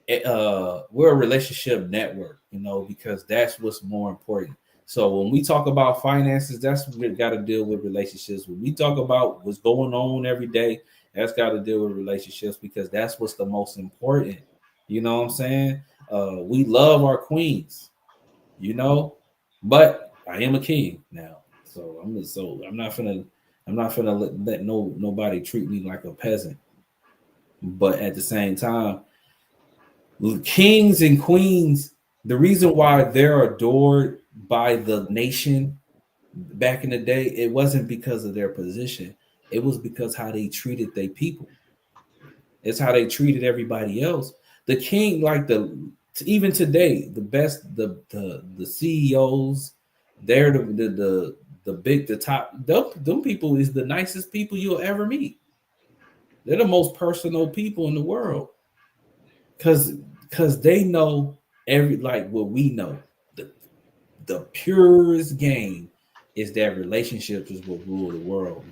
We're a relationship network. Because that's what's more important. So when we talk about finances, that's what we got to deal with relationships. When we talk about what's going on every day, that's got to deal with relationships because that's what's the most important. You know what I'm saying? We love our queens, but I am a king now. So I'm not gonna let nobody treat me like a peasant. But at the same time, kings and queens, the reason why they're adored by the nation back in the day, it wasn't because of their position. It was because how they treated their people. It's how they treated everybody else. The king, even today, the CEOs, they're the top. Them people is the nicest people you'll ever meet. They're the most personal people in the world, because they know what we know. The purest game is that relationships is what rule the world.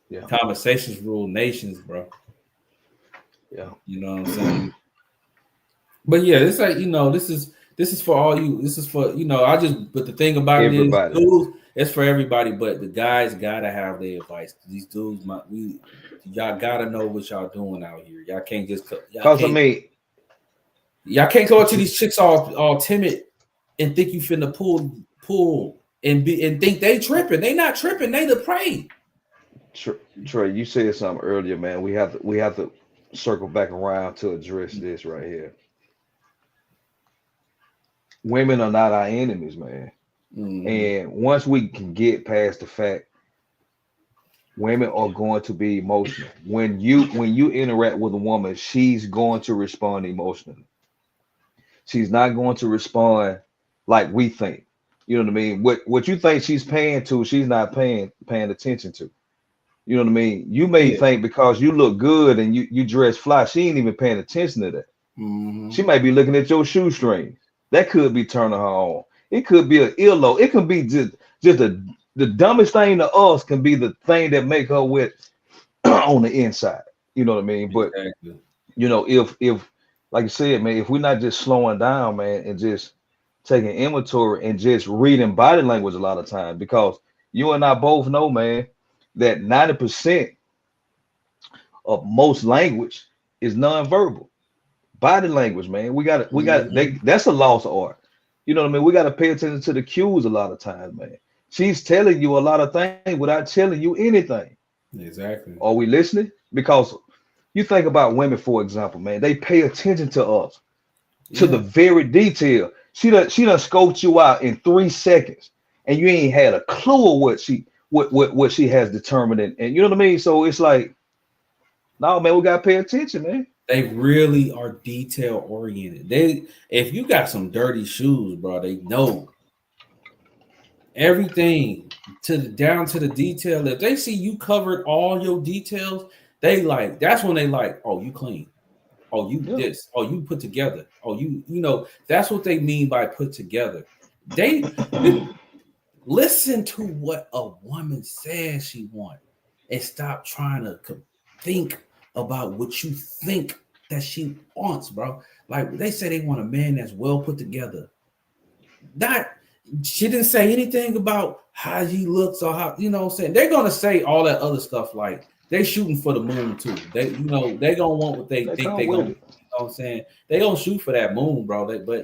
Yeah, conversations rule nations, bro. Yeah, you know what I'm saying. But yeah, it's like this is for all you. This is for But the thing about everybody. It is, dudes, it's for everybody. But the guys gotta have their advice. These dudes, y'all gotta know what y'all doing out here. Y'all can't just y'all can't go up to these chicks all timid and think you finna pull and think they tripping. They not tripping. They the prey. Trey, you said something earlier, man. We have to circle back around to address this right here. Women are not our enemies, man. Mm-hmm. And once we can get past the fact, women are going to be emotional. When you interact with a woman, she's going to respond emotionally. She's not going to respond like we think. You know what I mean? What you think she's paying to, she's not paying attention to. You know what I mean? You may think because you look good and you dress fly, she ain't even paying attention to that. Mm-hmm. She might be looking at your shoestrings. That could be turning her on. It could be an earlobe. It could be just the dumbest thing to us can be the thing that make her wet on the inside. You know what I mean? But if like you said, man, if we're not just slowing down, man, and just taking inventory and just reading body language a lot of times, because you and I both know, man, that 90% of most language is nonverbal. Body language, man. That's a lost art. You know what I mean? We got to pay attention to the cues a lot of times, man. She's telling you a lot of things without telling you anything. Exactly. Are we listening? Because you think about women, for example, man, they pay attention to us to the very detail. She done scoped you out in 3 seconds, and you ain't had a clue of what she has determined. And you know what I mean? So it's like, no, man, we gotta pay attention, man. They really are detail oriented. If you got some dirty shoes, bro, they know everything down to the detail. If they see you covered all your details, that's when they like, oh, you clean. Oh, you this. Oh, you put together. Oh, you know, that's what they mean by put together. They listen to what a woman says she wants and stop trying to think about what you think that she wants, bro. Like they say they want a man that's well put together. She didn't say anything about how he looks or how, you know what I'm saying? They're gonna say all that other stuff, like they shooting for the moon too. They gonna want what they think they gonna, you know what I'm saying? They gonna shoot for that moon, bro. They good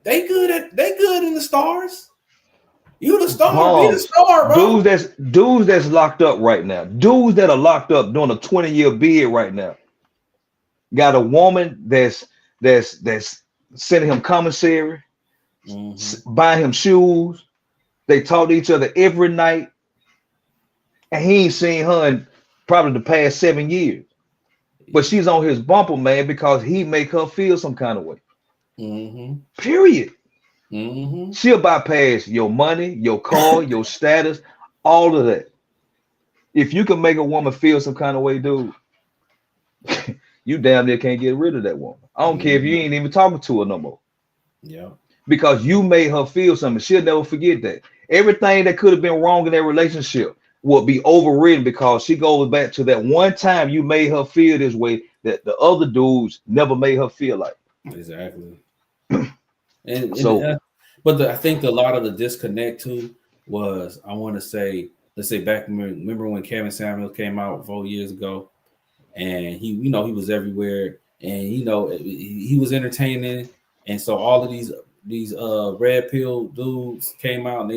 in the stars. You the star, be the star, bro. Dudes that's locked up right now. Dudes that are locked up doing a 20-year bid right now. Got a woman that's sending him commissary, buying him shoes. They talk to each other every night, and he ain't seen her in probably the past 7 years. But she's on his bumper, man, because he make her feel some kind of way. Period. She'll bypass your money, your car, your status, all of that. If you can make a woman feel some kind of way, dude, you damn near can't get rid of that woman. I don't care if you ain't even talking to her no more. Yeah. Because you made her feel something. She'll never forget that. Everything that could have been wrong in that relationship will be overridden because she goes back to that one time you made her feel this way that the other dudes never made her feel like. Exactly. I think a lot of the disconnect too was, I want to say, let's say back, remember when Kevin Samuels came out 4 years ago, and he was everywhere, and he was entertaining, and so all of these red pill dudes came out, and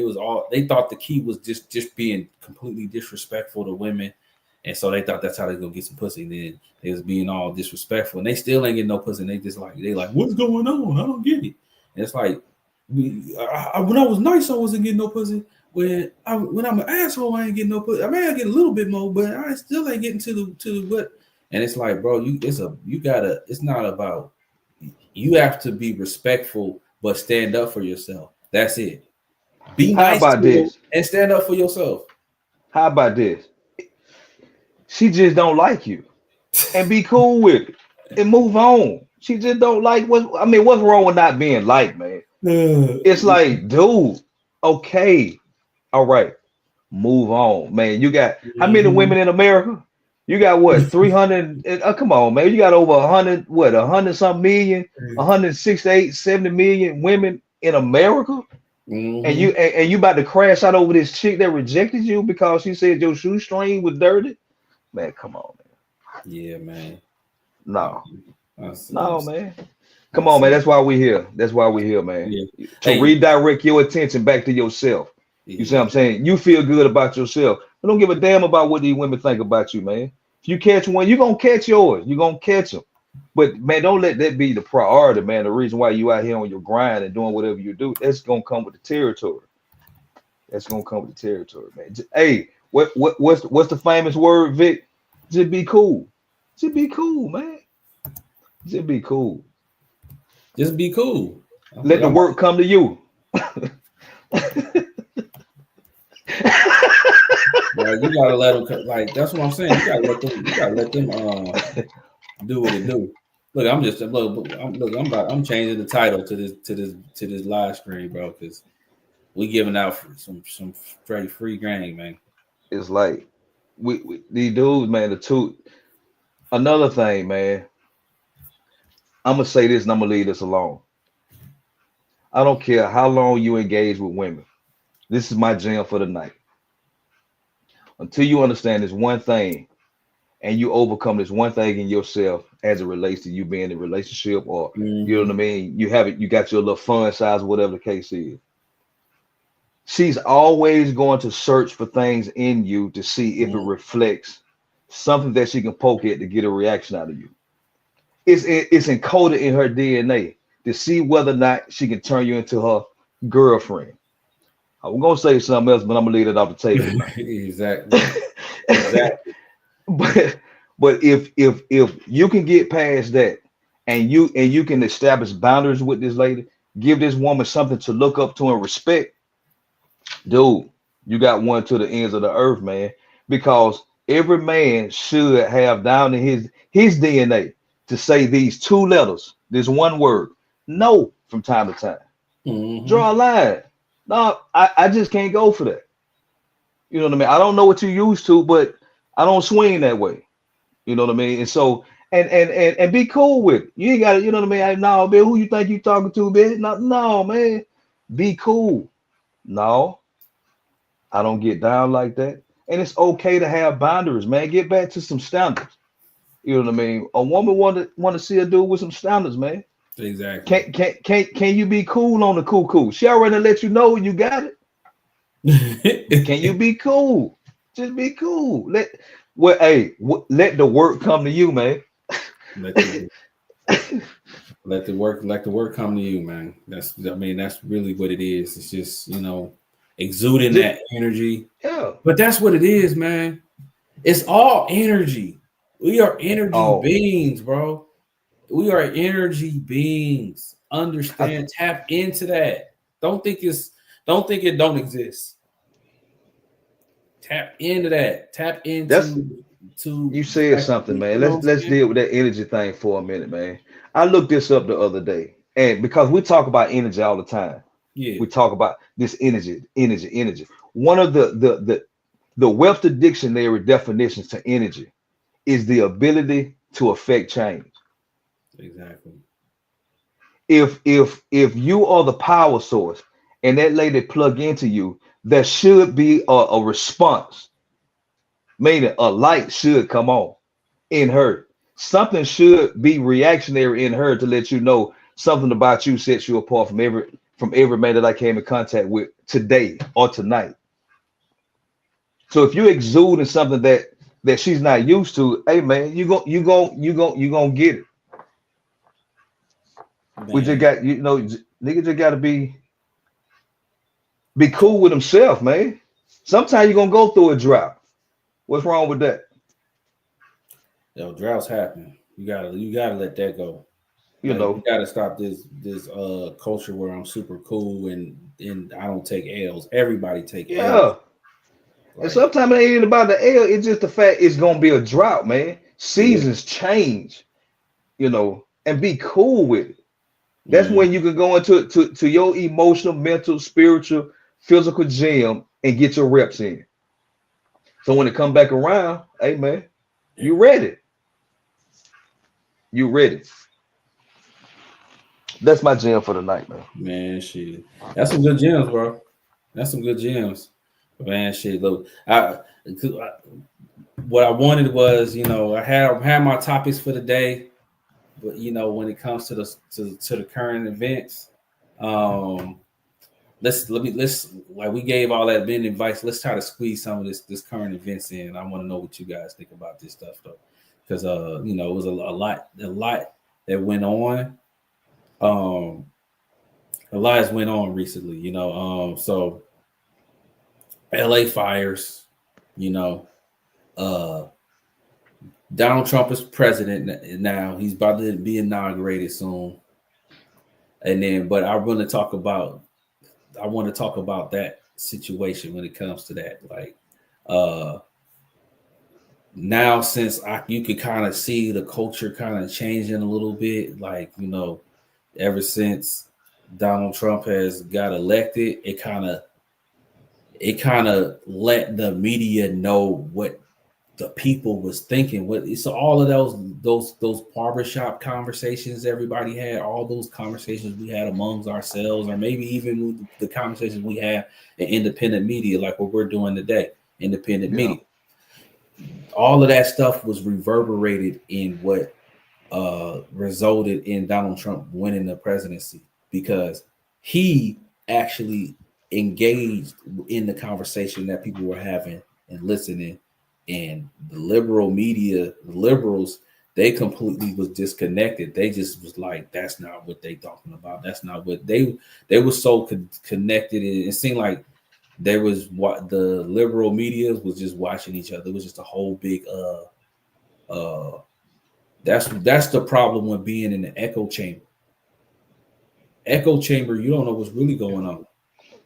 they thought the key was just being completely disrespectful to women, and so they thought that's how they gonna get some pussy. And then they was being all disrespectful, and they still ain't getting no pussy. And they like, what's going on? I don't get it. And it's like, when I was nice, I wasn't getting no pussy. When I'm an asshole, I ain't getting no pussy. I mean, I get a little bit more, but I still ain't getting to the what. And it's like, bro, it's not about, you have to be respectful, but stand up for yourself. That's it. Be nice to this and stand up for yourself. How about this? She just don't like you, and be cool with it and move on. She just don't like what's wrong with not being liked, man? It's like, dude, okay, all right, move on, man. You got how many women in America? You got what, 300? Come on, man. You got over 100, 100 something million, 168, 70 million women in America. And you about to crash out over this chick that rejected you because she said your shoestring was dirty. Man, come on, man. Yeah, man. No, man. Come on, man. That's why we're here. That's why we're here, man. Yeah. To redirect your attention back to yourself. Yeah. You see what I'm saying? You feel good about yourself. I don't give a damn about what these women think about you, man. If you catch one, you're going to catch yours. You're going to catch them. But, man, don't let that be the priority, man. The reason why you out here on your grind and doing whatever you do, that's going to come with the territory. That's going to come with the territory, man. Hey, what's the famous word, Vic? Just be cool. Just be cool, man. Just be cool. Just be cool. Let the work come to you. Well, you gotta let them, like, that's what I'm saying. You gotta let them do what they do. Look, I'm changing the title to this live stream, bro, because we giving out some straight free game, man. It's like we these dudes, man. Another thing, man. I'm gonna say this and I'm gonna leave this alone. I don't care how long you engage with women. This is my jam for the night. Until you understand this one thing and you overcome this one thing in yourself as it relates to you being in a relationship, or you know what I mean, you have it, you got your little fun size, whatever the case is. She's always going to search for things in you to see if it reflects something that she can poke at to get a reaction out of you. It's encoded in her DNA to see whether or not she can turn you into her girlfriend. I'm gonna say something else, but I'm gonna leave it off the table. Exactly. Exactly. But if you can get past that and you can establish boundaries with this lady, give this woman something to look up to and respect, dude, you got one to the ends of the earth, man. Because every man should have down in his DNA to say these two letters, this one word, no, from time to time. Mhm. Draw a line. No, I just can't go for that. You know what I mean? I don't know what you're used to, but I don't swing that way. You know what I mean? And so, and be cool with it. You ain't got to, you know what I mean? No, man, who you think you talking to, man? No, man. Be cool. No, I don't get down like that. And it's okay to have boundaries, man. Get back to some standards. You know what I mean? A woman want to see a dude with some standards, man. Exactly. Can you be cool on the cool? She already let you know you got it. Can you be cool? Just be cool. Let the work come to you, man. let the work come to you, man. That's really what it is. It's just, exuding that energy. Yeah. But that's what it is, man. It's all energy. We are energy beings, bro. We are energy beings. Understand, tap into that. Don't think it don't exist. Tap into that. Tap into you said something, man. Let's deal with that energy thing for a minute, man. I looked this up the other day, and because we talk about energy all the time, we talk about this energy. One of the Webster Dictionary definitions to energy is the ability to affect change. Exactly. If you are the power source and that lady plug into you, there should be a response. Meaning a light should come on in her. Something should be reactionary in her to let you know something about you sets you apart from every man that I came in contact with today or tonight. So if you exuding something that she's not used to, hey man, you gonna get it. Man. We just got, nigga just gotta be cool with himself, man. Sometimes you're gonna go through a drought. What's wrong with that? Yo, droughts happen. You gotta let that go. You gotta stop this culture where I'm super cool and I don't take L's. Everybody take L's. And sometimes it ain't about the L, it's just the fact it's gonna be a drought, man. Seasons change, and be cool with it. That's when you can go into your emotional, mental, spiritual, physical gym and get your reps in. So when it come back around, hey man, you ready. You ready. That's my gym for the night, man. Man, shit. That's some good gems, bro. That's some good gems. Man, shit. Look, what I wanted was, I had my topics for the day, but when it comes to the current events, let's like we gave all that been advice. Let's try to squeeze some of this current events in. I want to know what you guys think about this stuff though, because it was a lot that went on. A lot has went on recently, so LA fires, Donald Trump is president now. He's about to be inaugurated soon. And then, but I want to talk about that situation when it comes to that. Like, now since you could kind of see the culture kind of changing a little bit, like, ever since Donald Trump has got elected, it kind of let the media know what the people was thinking. What so all of those barbershop conversations everybody had, all those conversations we had amongst ourselves, or maybe even the conversations we had in independent media, like what we're doing today, independent media. All of that stuff was reverberated in what resulted in Donald Trump winning the presidency, because he actually engaged in the conversation that people were having and listening. And the liberal media, the liberals, they completely was disconnected. They just was like, that's not what they talking about. That's not what they were so connected. It seemed like there was what the liberal media was just watching each other. It was just a whole big that's the problem with being in the echo chamber. Echo chamber, you don't know what's really going on.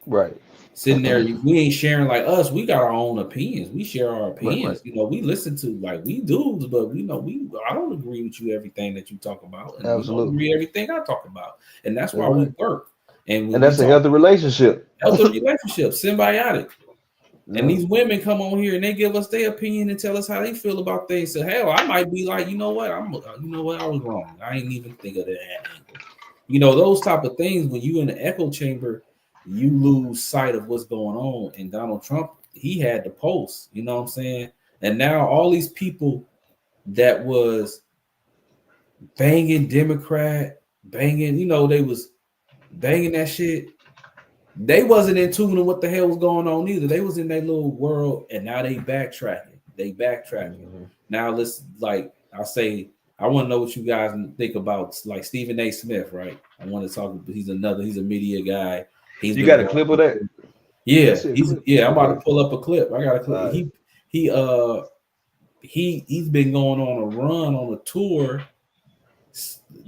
Right. Sitting there, we ain't sharing like us. We got our own opinions. We share our opinions. Right. We listen to like we dudes, but I don't agree with you everything that you talk about. And Absolutely. we don't agree everything I talk about. And that's why we work. And that's a healthy relationship. Healthy relationship, symbiotic. Yeah. And these women come on here and they give us their opinion and tell us how they feel about things. So hell, I might be like, I was wrong. I ain't even think of that angle. Those type of things, when you in the echo chamber, you lose sight of what's going on. And Donald Trump, he had the post, you know what I'm saying? And now all these people that was banging Democrat, banging, they was banging that shit. They wasn't in tune with what the hell was going on either. They was in their little world, and now they backtracking. Mm-hmm. Now let's, like I say, I want to know what you guys think about like Stephen A. Smith, right? I want to talk. He's a media guy. You got a clip of that? Yeah, I'm about to pull up a clip. I got a clip. Right. He's been going on a run on a tour,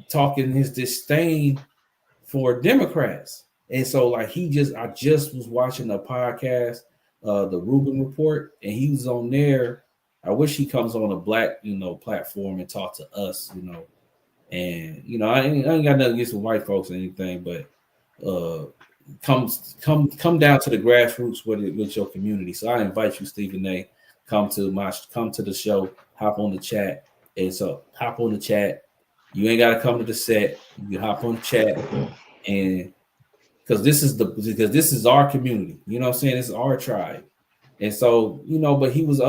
talking his disdain for Democrats. And so like I just was watching a podcast, the Rubin Report, and he was on there. I wish he comes on a black, platform and talk to us, and I ain't got nothing against the white folks or anything, but come down to the grassroots with your community. So I invite you, Stephen A., come to the show, hop on the chat. And so hop on the chat. You ain't gotta come to the set. You hop on the chat, and because this is our community, you know what I'm saying? This is our tribe. And so, but he was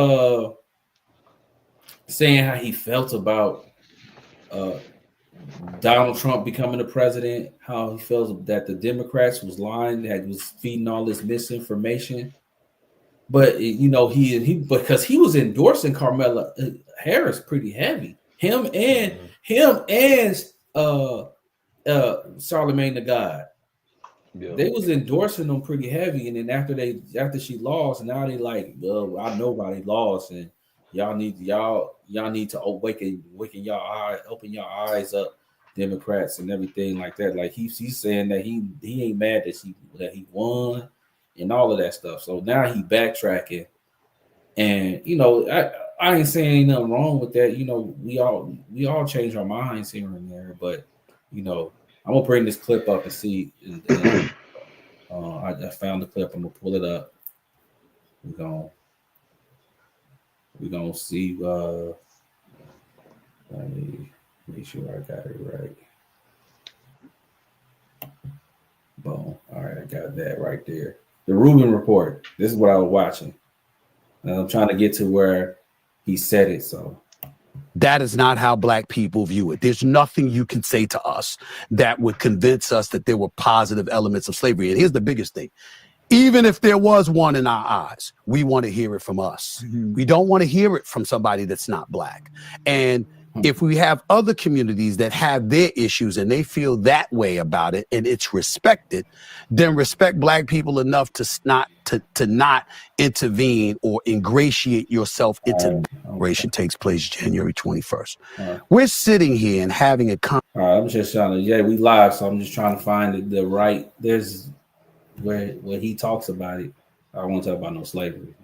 saying how he felt about Donald Trump becoming the president, how he felt that the Democrats was lying, that was feeding all this misinformation. But because he was endorsing Kamala Harris pretty heavy. Him and Charlemagne the God. Yeah. They was endorsing them pretty heavy, and then after she lost, now they like, well, I know why they lost, and y'all need to awaken y'all eyes, open your eyes up, Democrats and everything like that. Like he's saying that he ain't mad that he won and all of that stuff. So now he backtracking, and I ain't saying nothing wrong with that. We all change our minds here and there, but I'm gonna bring this clip up and see. I found the clip. I'm gonna pull it up. We're gonna see. Let me make sure I got it right. Boom. All right, I got that right there. The Rubin Report. This is what I was watching. And I'm trying to get to where he said it. So. That is not how black people view it. There's nothing you can say to us that would convince us that there were positive elements of slavery. And here's the biggest thing. Even if there was one in our eyes, we want to hear it from us. Mm-hmm. We don't want to hear it from somebody that's not black. And if we have other communities that have their issues and they feel that way about it and it's respected, then respect black people enough to not intervene or ingratiate yourself into inauguration takes place January 21st. We're sitting here and having a I'm just trying to, we live, so I'm just trying to find the right, there's where he talks about it. I don't want to talk about no slavery.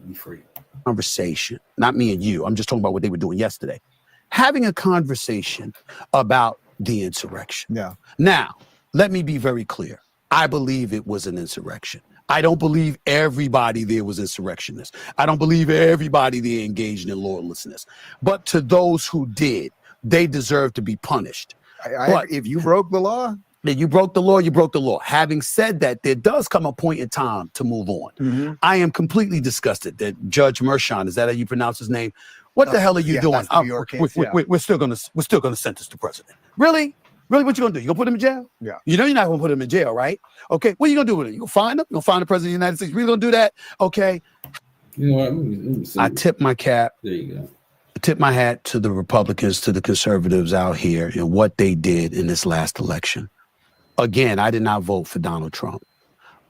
We free. Conversation, not me and you. I'm just talking about what they were doing yesterday. Having a conversation about the insurrection. Yeah. Now, let me be very clear. I believe it was an insurrection. I don't believe everybody there was insurrectionists. I don't believe everybody there engaged in lawlessness. But to those who did, they deserve to be punished. But if you broke the law, then you broke the law, you broke the law. Having said that, there does come a point in time to move on. I am completely disgusted that Judge Mershon, is that how you pronounce his name? What the hell are you doing? that's the New York case, We're still gonna sentence the president. Really? Really, what you gonna do? You gonna put him in jail? Yeah. You know you're not gonna put him in jail, right? Okay, what are you gonna do with him? You gonna find him? You gonna find the president of the United States? You really gonna do that? Okay. You know what? Let me see. I tip my cap. There you go. I tip my hat to the Republicans, to the conservatives out here and what they did in this last election. Again, I did not vote for Donald Trump.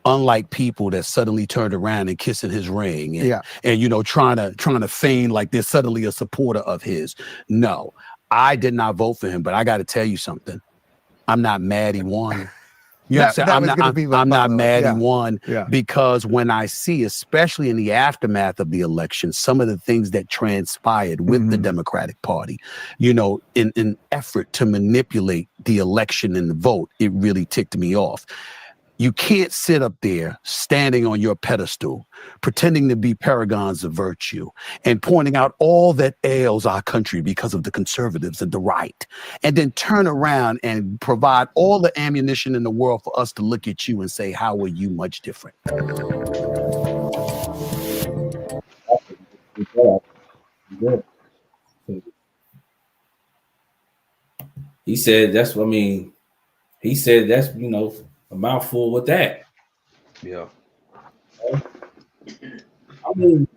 Unlike people that suddenly turned around and kissing his ring and you know, trying to feign like they're suddenly a supporter of his. No, I did not vote for him, but I got to tell you something. I'm not mad he won. You know what I'm saying? I'm not mad he won because when I see, especially in the aftermath of the election, some of the things that transpired with the Democratic Party, you know, in effort to manipulate the election and the vote, it really ticked me off. You can't sit up there standing on your pedestal, pretending to be paragons of virtue and pointing out all that ails our country because of the conservatives and the right, and then turn around and provide all the ammunition in the world for us to look at you and say, how are you much different? He said that's what I mean. He said that's, you know, a mouthful with that. Yeah. I mean,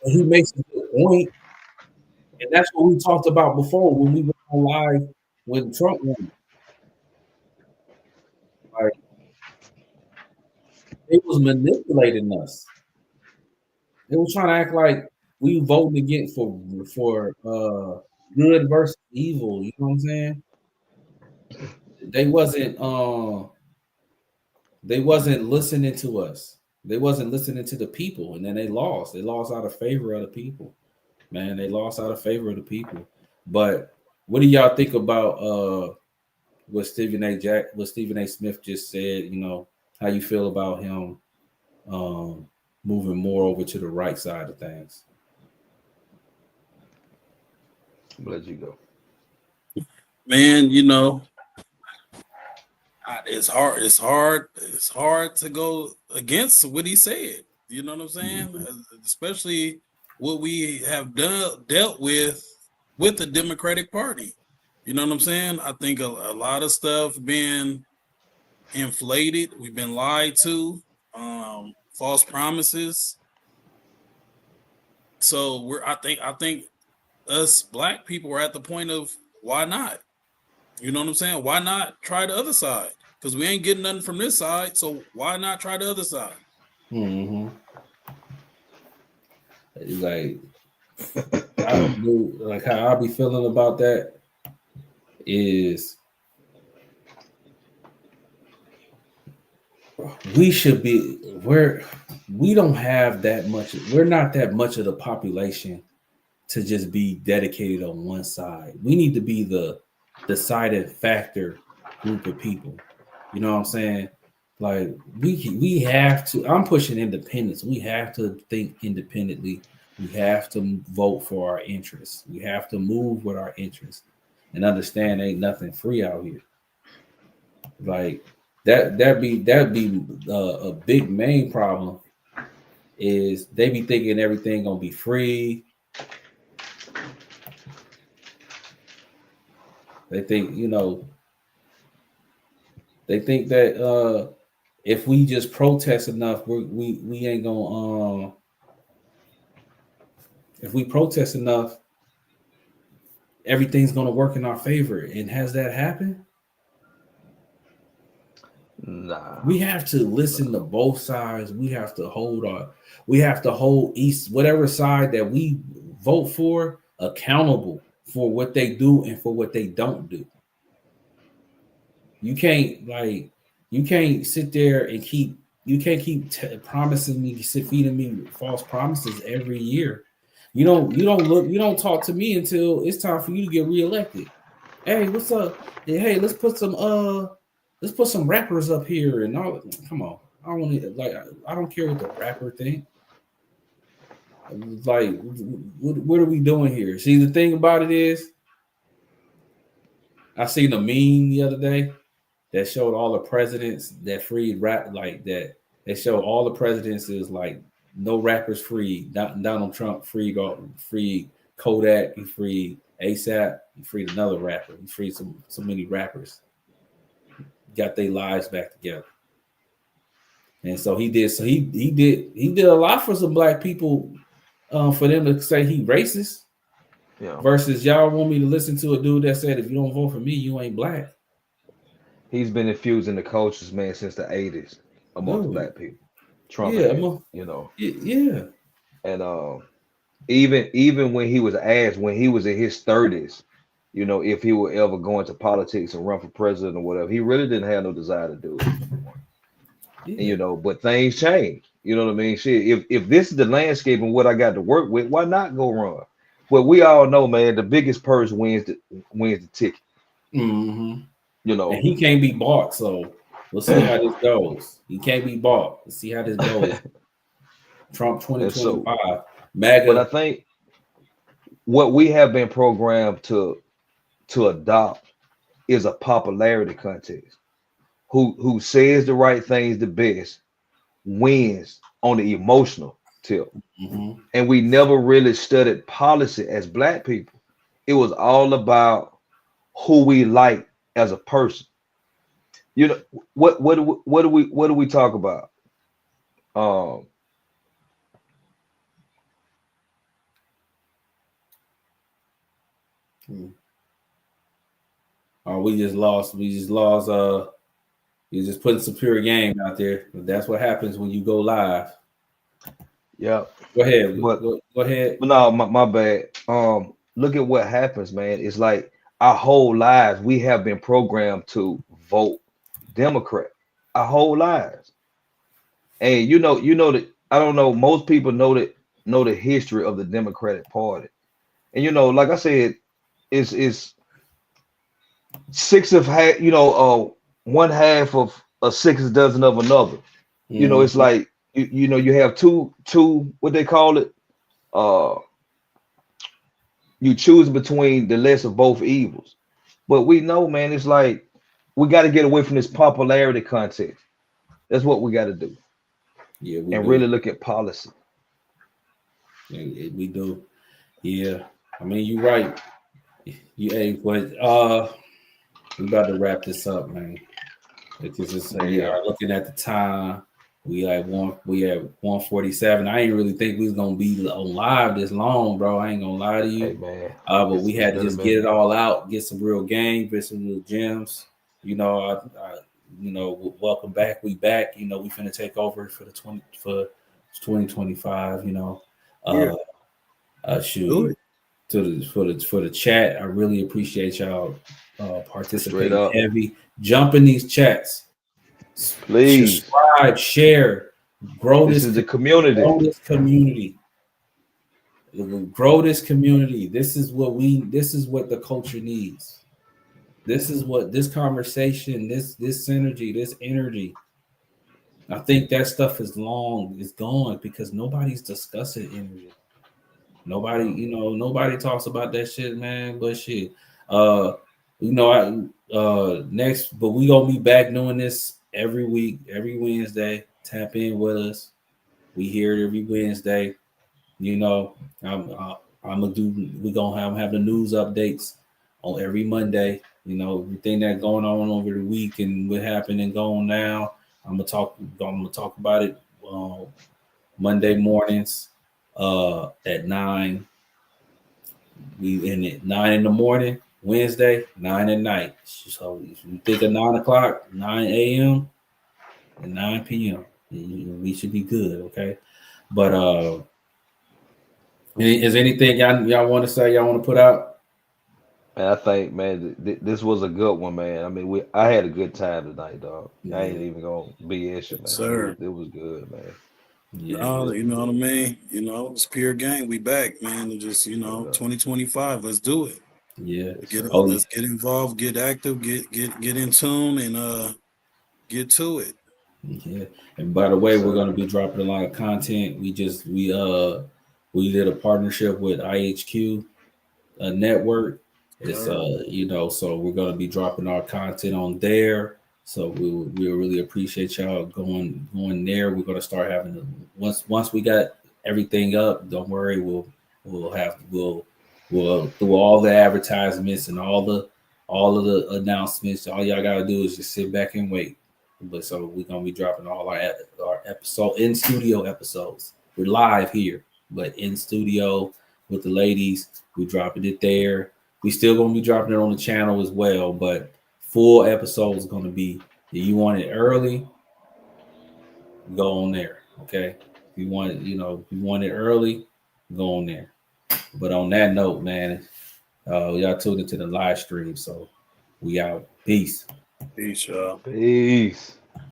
he makes a good point. And that's what we talked about before when we went on live when Trump won. Like, it was manipulating us. They were trying to act like we voting against for good versus evil. You know what I'm saying? They wasn't listening to us. They wasn't listening to the people, and then they lost. They lost out of favor of the people. Man, they lost out of favor of the people. But what do y'all think about what Stephen A. Smith just said? You know, how you feel about him moving more over to the right side of things? I'll let you go. Man, you know, it's hard to go against what he said. You know what I'm saying? Especially what we have dealt with the Democratic Party. You know what I'm saying? I think a lot of stuff been inflated. We've been lied to, false promises. So I think us black people are at the point of why not? You know what I'm saying? Why not try the other side? Because we ain't getting nothing from this side, so why not try the other side? Mm-hmm. Like how I be feeling about that is we should be we don't have that much. We're not that much of the population to just be dedicated on one side. We need to be the deciding factor group of people. You know what I'm saying? Like we have to. I'm pushing independence. We have to think independently. We have to vote for our interests. We have to move with our interests and understand ain't nothing free out here. Like that'd be a big main problem. Is they be thinking everything gonna be free. They think, you know, they think that if we just protest enough, we ain't gonna if we protest enough, everything's gonna work in our favor. And has that happened? Nah. We have to listen to both sides. We have to hold whatever side that we vote for accountable for what they do and for what they don't do. You can't sit there and keep promising me, feeding me false promises every year. You don't talk to me until it's time for you to get reelected. Hey, what's up? Hey, let's put some let's put some rappers up here and all. Come on, I don't want to like. I don't care what the rapper think. Like, what are we doing here? See, the thing about it is, I seen a meme the other day that showed all the presidents that freed rap, like that. They showed all the presidents is like no rappers free. Donald Trump freed Kodak, he freed ASAP, he freed another rapper, he freed so many rappers, got their lives back together. And so he did. So he did a lot for some black people, for them to say he racist. Yeah. Versus y'all want me to listen to a dude that said if you don't vote for me, you ain't black. He's been infusing the cultures, man, since the 80s amongst Dude. black people. Trump, Yeah, had, you know. Yeah. And even when he was asked, when he was in his 30s, you know, if he would ever go into politics and run for president or whatever, he really didn't have no desire to do it. Yeah. And, you know, but things change. You know what I mean? Shit, if this is the landscape and what I got to work with, why not go run? Well, we all know, man, the biggest purse wins the ticket. Mm-hmm. You know, and he can't be bought, so we'll see how this goes. He can't be bought. Let's see how this goes. Trump 2025. MAGA. But I think what we have been programmed to adopt is a popularity contest. Who says the right things the best wins on the emotional tip. Mm-hmm. And we never really studied policy as black people. It was all about who we like as a person. You know, what do we talk about? We just lost. You just putting Superior Game out there. That's what happens when you go live. Yeah. Go ahead. But, go ahead. No, my bad. Look at what happens, man. It's like our whole lives we have been programmed to vote Democrat. Our whole lives. And you know that I don't know, most people know the history of the Democratic Party. And you know, like I said, it's six of half, you know, one half of a six dozen of another. Mm-hmm. You know, it's like you know, you have two what they call it. You choose between the less of both evils. But we know, man, it's like we got to get away from this popularity contest. That's what we got to do. Yeah, and really look at policy. Yeah, we do. Yeah, I mean, you're right. But we about to wrap this up, man. Because it's looking at the time, we at 147. I ain't really think we was gonna be on live this long, bro. I ain't gonna lie to you. Hey, man. But we had to just get it all out, get some real game, get some little gems. You know, you know, welcome back. We back. You know, we finna take over for 2025. You know, shoot. For the chat, I really appreciate y'all participating heavy. Jump in these chats, please. Subscribe, share, grow this is the community. Grow this community. Grow this community. This is what the culture needs. This is what this conversation, this synergy, this energy. I think that stuff is gone because nobody's discussing energy. Nobody talks about that shit, man. But shit, next, but we gonna be back doing this every week, every Wednesday. Tap in with us. We here every Wednesday. You know, I'm gonna have the news updates on every Monday. You know, everything that's going on over the week and what happened and going now. I'm gonna talk about it Monday mornings at 9. We in it 9 in the morning, Wednesday, 9 at night. So if you think of 9 o'clock, 9 a.m. and 9 p.m., we should be good, okay? But is anything y'all want to say? Y'all want to put out? Man, I think, man, this was a good one, man. I mean, I had a good time tonight, dog. Yeah. I ain't even gonna BS you, man. Sir. It was good, man. Yeah, you know what I mean? You know, it's Pure Game. We back, man. And just, 2025. Let's do it. Yeah. Let's get involved, get active, get in tune, and Get to it. Yeah. And by the way, we're gonna be dropping a lot of content. We did a partnership with IHQ network. It's so we're gonna be dropping our content on there. So we really appreciate y'all going there. We're gonna start having once we got everything up. Don't worry, we'll through all the advertisements and all of the announcements. All y'all gotta do is just sit back and wait. But so we're gonna be dropping all our episode in studio episodes. We're live here, but in studio with the ladies, we dropping it there. We still gonna be dropping it on the channel as well, but full episodes gonna be. If you want it early, go on there. Okay. If you want it early, go on there. But on that note, man, y'all tuned into the live stream, so we out. Peace. Peace, y'all. Peace.